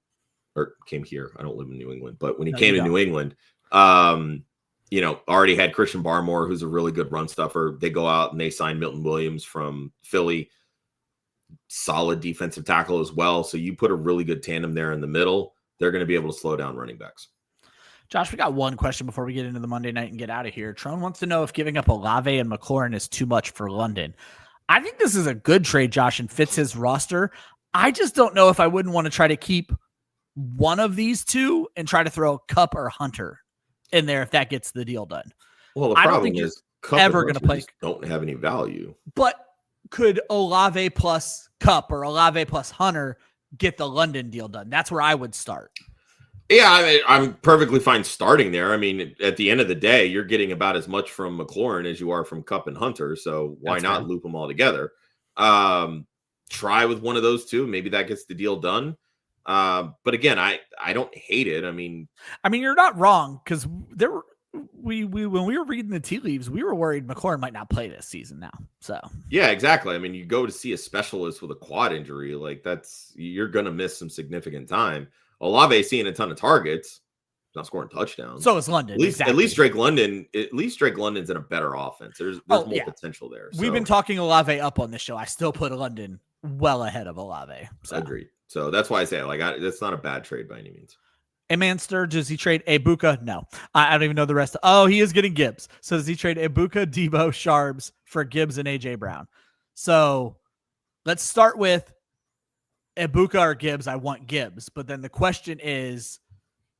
or came here. I don't live in New England, but when he came to New England, already had Christian Barmore, who's a really good run stuffer. They go out and they sign Milton Williams from Philly. Solid defensive tackle as well. So you put a really good tandem there in the middle. They're going to be able to slow down running backs. Josh, we got one question before we get into the Monday night and get out of here. Tron wants to know if giving up Olave and McLaurin is too much for London. I think this is a good trade, Josh, and fits his roster. I just don't know if I wouldn't want to try to keep one of these two and try to throw Kupp or Hunter in there if that gets the deal done. Well, the problem is Kupp ever going to play. Don't have any value. But could Olave plus Kupp or Olave plus Hunter get the London deal done? That's where I would start. Yeah, I mean, I'm perfectly fine starting there. I mean, at the end of the day, you're getting about as much from McLaurin as you are from Kupp and Hunter. So why not loop them all together? Try with one of those two. Maybe that gets the deal done. But again, I don't hate it. I mean, you're not wrong, because when we were reading the tea leaves, we were worried McLaurin might not play this season now. So yeah, exactly. I mean, you go to see a specialist with a quad injury, like you're gonna miss some significant time. Olave seeing a ton of targets, not scoring touchdowns. So is London. At least Drake London. At least Drake London's in a better offense. There's more potential there. So. We've been talking Olave up on this show. I still put London well ahead of Olave. So. Agreed. So that's why I say that's not a bad trade by any means. Emanster, does he trade Ibuka? No. I don't even know the rest. Oh, he is getting Gibbs. So does he trade Ibuka, Debo, Sharps for Gibbs and AJ Brown? So let's start with Ibuka or Gibbs. I want Gibbs. But then the question is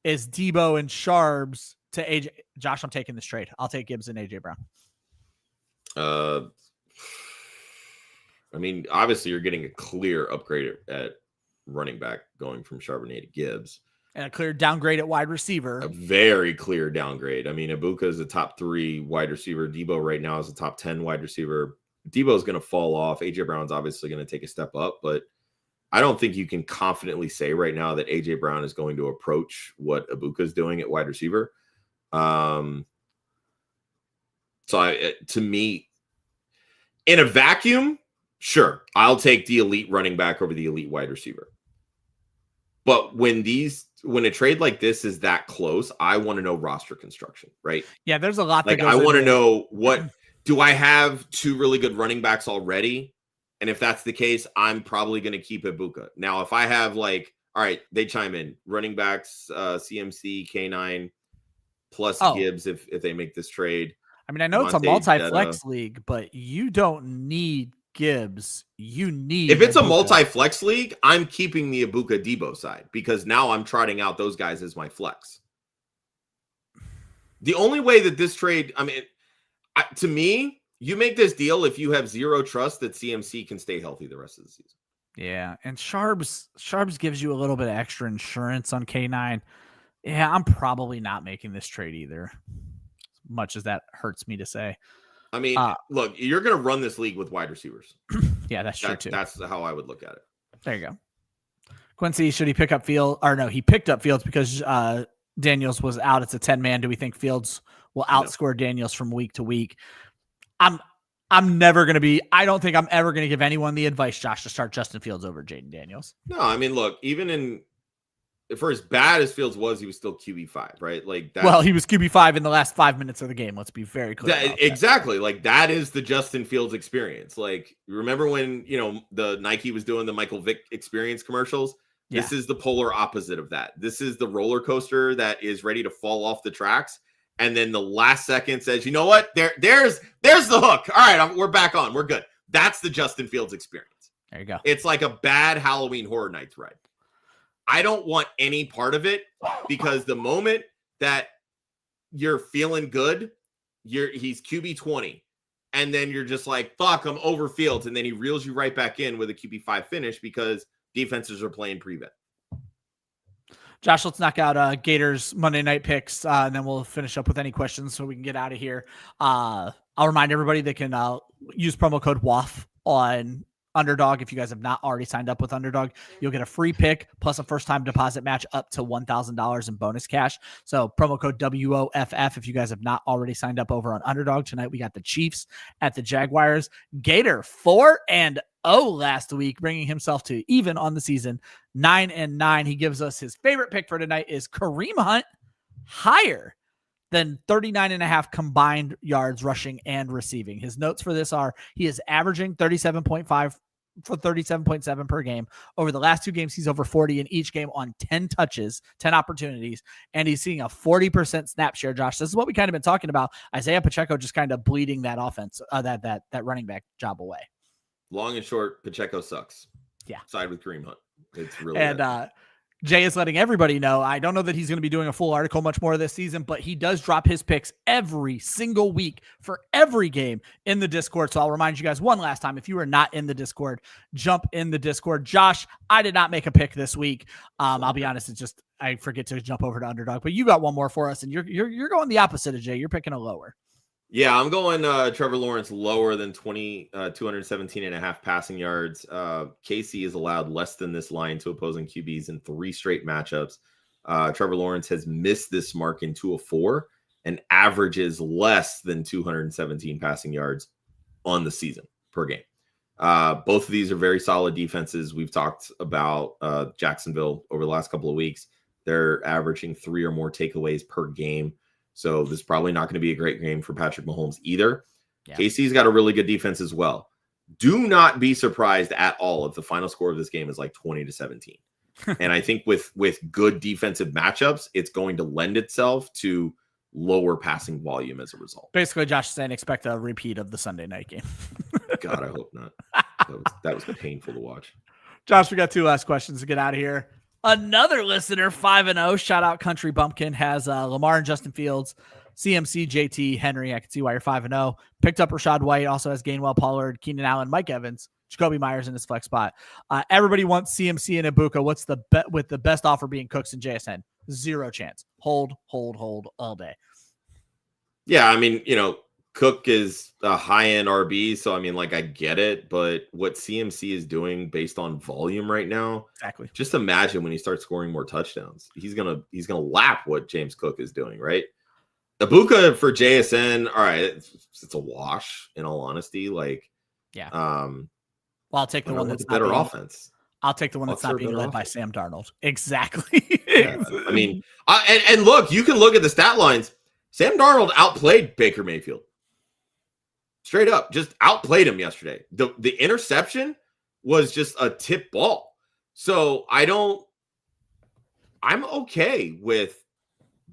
Debo and Sharps to AJ? Josh, I'm taking this trade. I'll take Gibbs and AJ Brown. I mean, obviously you're getting a clear upgrade at running back going from Charbonnet to Gibbs. And a clear downgrade at wide receiver. A very clear downgrade. I mean, Ibuka is a top 3 wide receiver. Debo right now is a top 10 wide receiver. Debo is going to fall off. AJ Brown's obviously going to take a step up, but I don't think you can confidently say right now that AJ Brown is going to approach what Ibuka is doing at wide receiver. To me, in a vacuum, sure, I'll take the elite running back over the elite wide receiver. But when a trade like this is that close, I want to know roster construction, right? Yeah, there's a lot. Like, I want to know, what do I have 2 really good running backs already? And if that's the case, I'm probably going to keep Ibuka. Now, if I have all right, they chime in running backs, CMC, K9 plus Gibbs if they make this trade. I mean, I know it's a multi-flex league, but you don't need Gibbs. You need if it's Ibuka. A multi-flex league, I'm keeping the Ibuka Debo side because now I'm trotting out those guys as my flex. The only way that this trade, I mean, to me, you make this deal if you have zero trust that CMC can stay healthy the rest of the season. Yeah, and Sharps gives you a little bit of extra insurance on K9. Yeah, I'm probably not making this trade either, much as that hurts me to say. I mean, look, you're going to run this league with wide receivers. Yeah, that's true too. That's how I would look at it. There you go. Quincy, should he pick up Fields? Or no, he picked up Fields because Daniels was out. It's a 10-man. Do we think Fields will outscore Daniels from week to week? I'm never going to be. I don't think I'm ever going to give anyone the advice, Josh, to start Justin Fields over Jaden Daniels. No, I mean, look, even for as bad as Fields was, he was still QB5, right? Well, he was QB5 in the last 5 minutes of the game. Let's be very clear. Exactly. That is the Justin Fields experience. Remember when, the Nike was doing the Michael Vick experience commercials? Yeah. This is the polar opposite of that. This is the roller coaster that is ready to fall off the tracks. And then the last second says, you know what? There's the hook. All right, we're back on. We're good. That's the Justin Fields experience. There you go. It's like a bad Halloween Horror Nights ride. I don't want any part of it because the moment that you're feeling good, he's QB 20. And then you're just like, fuck, I'm over Fields. And then he reels you right back in with a QB5 finish because defenses are playing prevent. Josh, let's knock out Gators Monday night picks, and then we'll finish up with any questions so we can get out of here. I'll remind everybody they can use promo code WAF on Underdog. If you guys have not already signed up with Underdog, you'll get a free pick plus a first-time deposit match up to $1,000 in bonus cash. So promo code WOFF if you guys have not already signed up over on Underdog. Tonight we got the Chiefs at the Jaguars. Gator 4-0 last week, bringing himself to even on the season, 9-9. He gives us his favorite pick for tonight is Kareem Hunt, higher than 39.5 combined yards rushing and receiving. His notes for this are he is averaging 37.5 for 37.7 per game. Over the last 2 games, he's over 40 in each game on 10 touches, 10 opportunities, and he's seeing a 40% snap share, Josh. This is what we kind of been talking about. Isaiah Pacheco just kind of bleeding that offense, that running back job away. Long and short, Pacheco sucks. Yeah. Side with Kareem Hunt. It's really bad. Jay is letting everybody know. I don't know that he's going to be doing a full article much more this season, but he does drop his picks every single week for every game in the Discord. So I'll remind you guys one last time, if you are not in the Discord, jump in the Discord. Josh, I did not make a pick this week. I'll be honest. It's just, I forget to jump over to Underdog, but you got one more for us and you're going the opposite of Jay. You're picking a lower. Yeah, I'm going Trevor Lawrence lower than 217.5 passing yards. KC is allowed less than this line to opposing QBs in 3 straight matchups. Trevor Lawrence has missed this mark in 2 of 4 and averages less than 217 passing yards on the season per game. Both of these are very solid defenses. We've talked about Jacksonville over the last couple of weeks. They're averaging 3 or more takeaways per game. So this is probably not going to be a great game for Patrick Mahomes either. Yeah. KC's got a really good defense as well. do not be surprised at all if the final score of this game is like 20-17. And I think with good defensive matchups, it's going to lend itself to lower passing volume as a result. Basically, Josh is saying expect a repeat of the Sunday night game. God, I hope not. That was painful to watch. Josh, we got 2 last questions to get out of here. Another listener, 5-0, shout out Country Bumpkin, has Lamar and Justin Fields, CMC, JT, Henry. I can see why you're 5-0. Picked up Rashad White, also has Gainwell, Pollard, Keenan Allen, Mike Evans, Jacoby Myers in his flex spot. Everybody wants CMC and Ibuka. What's the bet with the best offer being Cooks and JSN? 0 chance. Hold all day. Yeah, I mean, Cook is a high-end RB, so I mean, like, I get it, but what CMC is doing based on volume right now, exactly. Just imagine when he starts scoring more touchdowns, he's gonna lap what James Cook is doing, right? Ibuka for JSN, all right, it's a wash. In all honesty, like, yeah. Well, I'll take the one that's better offense. I'll take the one that's not being led by Sam Darnold. Exactly. Yeah. I mean, and look, you can look at the stat lines. Sam Darnold outplayed Baker Mayfield. Straight up, just outplayed him yesterday. The interception was just a tip ball. So I'm okay with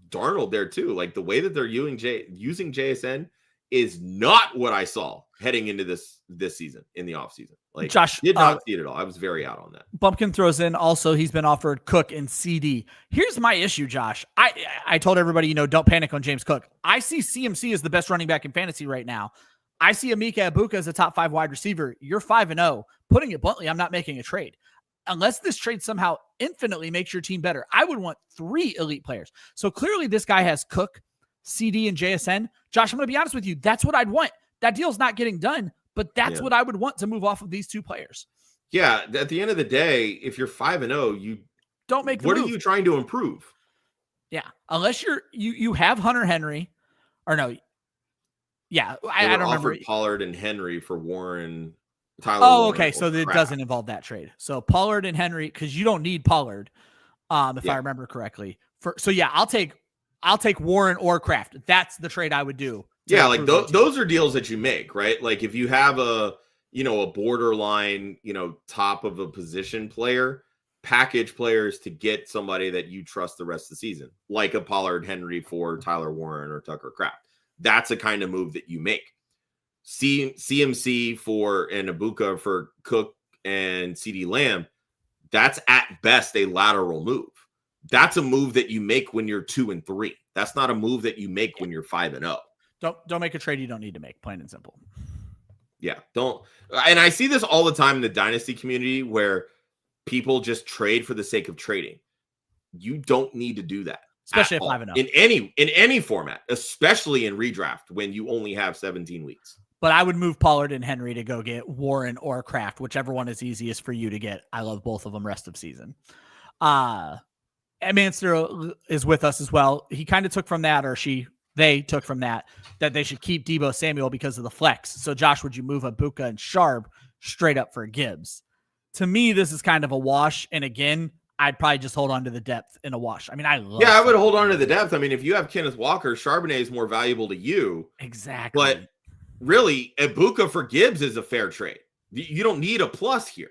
Darnold there too. Like the way that they're using JSN is not what I saw heading into this season in the offseason. Like, Josh did not see it at all. I was very out on that. Bumpkin throws in also he's been offered Cook and CD. Here's my issue, Josh. I told everybody, don't panic on James Cook. I see CMC as the best running back in fantasy right now. I see Emeka Ibuka as a top 5 wide receiver. You're 5-0. Putting it bluntly, I'm not making a trade. Unless this trade somehow infinitely makes your team better, I would want 3 elite players. So clearly this guy has Cook, CD, and JSN. Josh, I'm going to be honest with you. That's what I'd want. That deal's not getting done, but that's what I would want to move off of these 2 players. Yeah, at the end of the day, if you're 5-0, you don't make the move. What are you trying to improve? Yeah, unless you have Hunter Henry, or no. Yeah, I don't remember. Pollard and Henry for Warren, Tyler. Oh, okay. So it doesn't involve that trade. So Pollard and Henry, because you don't need Pollard, if I remember correctly. I'll take Warren or Kraft. That's the trade I would do. Yeah, like those are deals that you make, right? Like if you have a borderline, top of a position player, package players to get somebody that you trust the rest of the season, like a Pollard Henry for Tyler Warren or Tucker Kraft. That's a kind of move that you make. CMC for and Ibuka for Cook and CD Lamb, that's at best a lateral move. That's a move that you make when you're 2-3. That's not a move that you make when you're 5-0. Don't make a trade you don't need to make, plain and simple. Yeah, don't. And I see this all the time in the dynasty community where people just trade for the sake of trading. You don't need to do that. Especially at 5-0. In any format, especially in redraft when you only have 17 weeks. But I would move Pollard and Henry to go get Warren or Kraft, whichever one is easiest for you to get. I love both of them rest of season. Manster is with us as well. He kind of took from that, they took from that they should keep Deebo Samuel because of the flex. So Josh, would you move Ibuka and Sharp straight up for Gibbs? To me, this is kind of a wash. And again, I'd probably just hold on to the depth in a wash. I mean, I would hold on to the depth. I mean, if you have Kenneth Walker, Charbonnet is more valuable to you. Exactly. But really, Ibuka for Gibbs is a fair trade. You don't need a plus here.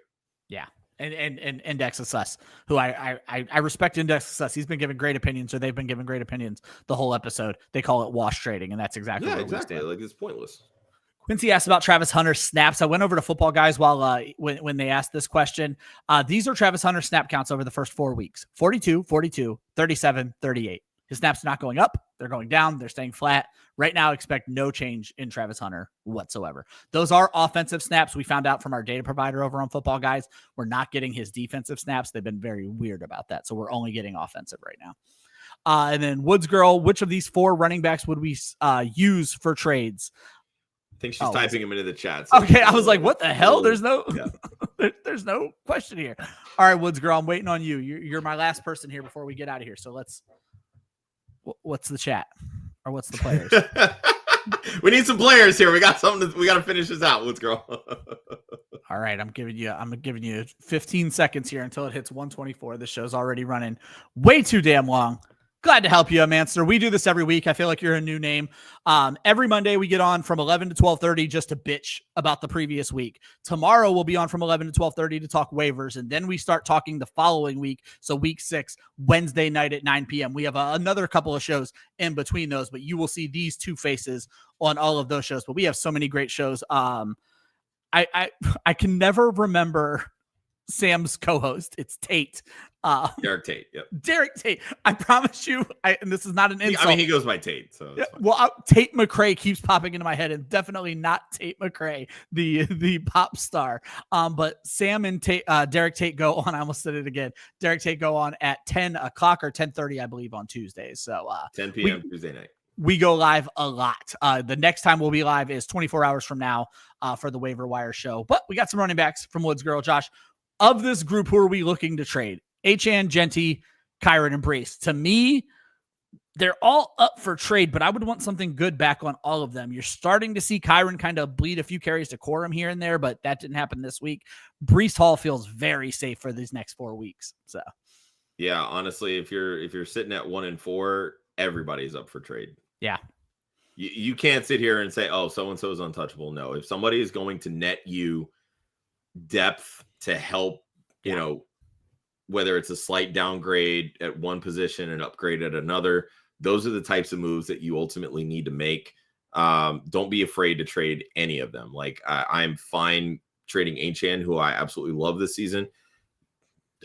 Yeah. And Index Assess, who I respect Index Assess. He's been giving great opinions, or they've been giving great opinions the whole episode. They call it wash trading, and that's exactly what exactly. Like, it's pointless. Quincy asked about Travis Hunter snaps. I went over to Football Guys while when they asked this question. These are Travis Hunter snap counts over the first 4 weeks: 42, 42, 37, 38. His snaps are not going up. They're going down. They're staying flat. Right now, expect no change in Travis Hunter whatsoever. Those are offensive snaps. We found out from our data provider over on Football Guys. We're not getting his defensive snaps. They've been very weird about that. So we're only getting offensive right now. And then Woods Girl, which of these 4 running backs would we use for trades? I think she's typing them into the chat. So okay, I was like, what the hell? There's no there's no question here. All right, Woods Girl, I'm waiting on you. You're my last person here before we get out of here. So what's the chat? Or what's the players? We need some players here. We got something. We got to finish this out, Woods Girl. All right, I'm giving you 15 seconds here until it hits 124. The show's already running way too damn long. Glad to help you, Manster. We do this every week. I feel like you're a new name. Every Monday we get on from 11 to 12:30 just to bitch about the previous week. Tomorrow we'll be on from 11 to 12:30 to talk waivers, and then we start talking the following week. So week 6, Wednesday night at 9 p.m. We have another couple of shows in between those, but you will see these two faces on all of those shows. But we have so many great shows. I can never remember Sam's co-host. It's Tate. Derek Tate. Yep. Derek Tate. I promise you, and this is not an insult. I mean, he goes by Tate. So yeah, well, Tate McRae keeps popping into my head, and definitely not Tate McRae, the pop star. But Sam and Derek Tate go on. I almost said it again. Derek Tate go on at 10 o'clock or 10:30, I believe, on Tuesdays. So 10 p.m. Tuesday night. We go live a lot. The next time we'll be live is 24 hours from now for the Waiver Wire show. But we got some running backs from Woods Girl. Josh, of this group, who are we looking to trade? Achane, Genty, Kyron, and Brees. To me, they're all up for trade, but I would want something good back on all of them. You're starting to see Kyron kind of bleed a few carries to Corum here and there, but that didn't happen this week. Brees Hall feels very safe for these next 4 weeks. So, yeah, honestly, if you're sitting at 1 and 4, everybody's up for trade. Yeah. You can't sit here and say, oh, so-and-so is untouchable. No, if somebody is going to net you depth to help, you know, whether it's a slight downgrade at one position and upgrade at another, those are the types of moves that you ultimately need to make. Don't be afraid to trade any of them. Like I'm fine trading Achane, who I absolutely love this season.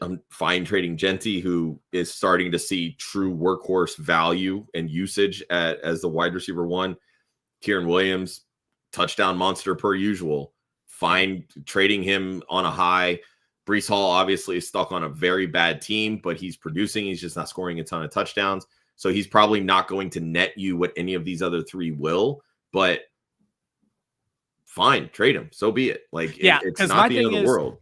I'm fine trading Genty, who is starting to see true workhorse value and usage as the wide receiver 1. Kieran Williams, touchdown monster per usual. Fine trading him on a high. Brees Hall obviously is stuck on a very bad team, but he's producing. He's just not scoring a ton of touchdowns. So he's probably not going to net you what any of these other 3 will, but fine, trade him. So be it. Like, yeah, it's not the end of the world.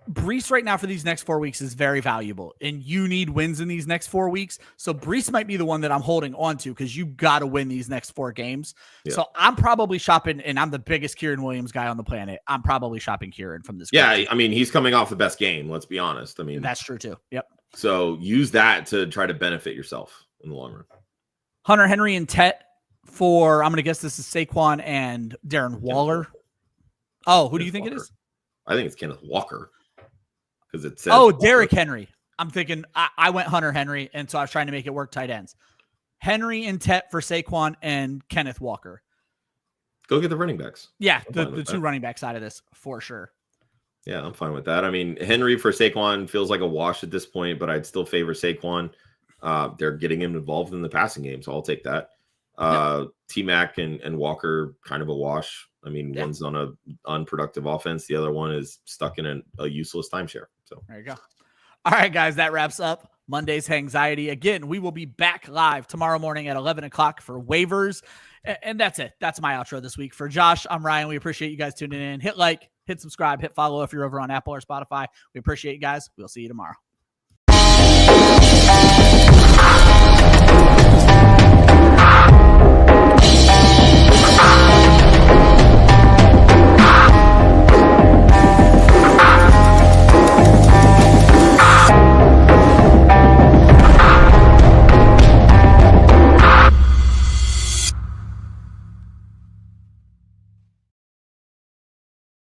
Brees right now for these next 4 weeks is very valuable, and you need wins in these next 4 weeks. So Brees might be the one that I'm holding on to because you got to win these next 4 games. Yeah. So I'm probably shopping, and I'm the biggest Kieran Williams guy on the planet. I'm probably shopping Kieran from this. Yeah, I mean, he's coming off the best game. Let's be honest. I mean, that's true too. Yep. So use that to try to benefit yourself in the long run. Hunter Henry and Tet for, I'm going to guess this is Saquon and Darren Waller. Oh, who do you think Walker. It is? I think it's Kenneth Walker. Because it says Derrick Henry. I'm thinking I went Hunter Henry, and so I was trying to make it work tight ends. Henry and Tet for Saquon and Kenneth Walker. Go get the running backs. Yeah, the 2 running back side of this for sure. Yeah, I'm fine with that. I mean, Henry for Saquon feels like a wash at this point, but I'd still favor Saquon. They're getting him involved in the passing game, so I'll take that. T-Mac and Walker, kind of a wash. I mean, one's on a unproductive offense. The other one is stuck in a useless timeshare. So there you go. All right, guys, that wraps up Monday's Hangxiety. Again, we will be back live tomorrow morning at 11 o'clock for waivers. And that's it. That's my outro this week. For Josh, I'm Ryan. We appreciate you guys tuning in. Hit like, hit subscribe, hit follow if you're over on Apple or Spotify. We appreciate you guys. We'll see you tomorrow.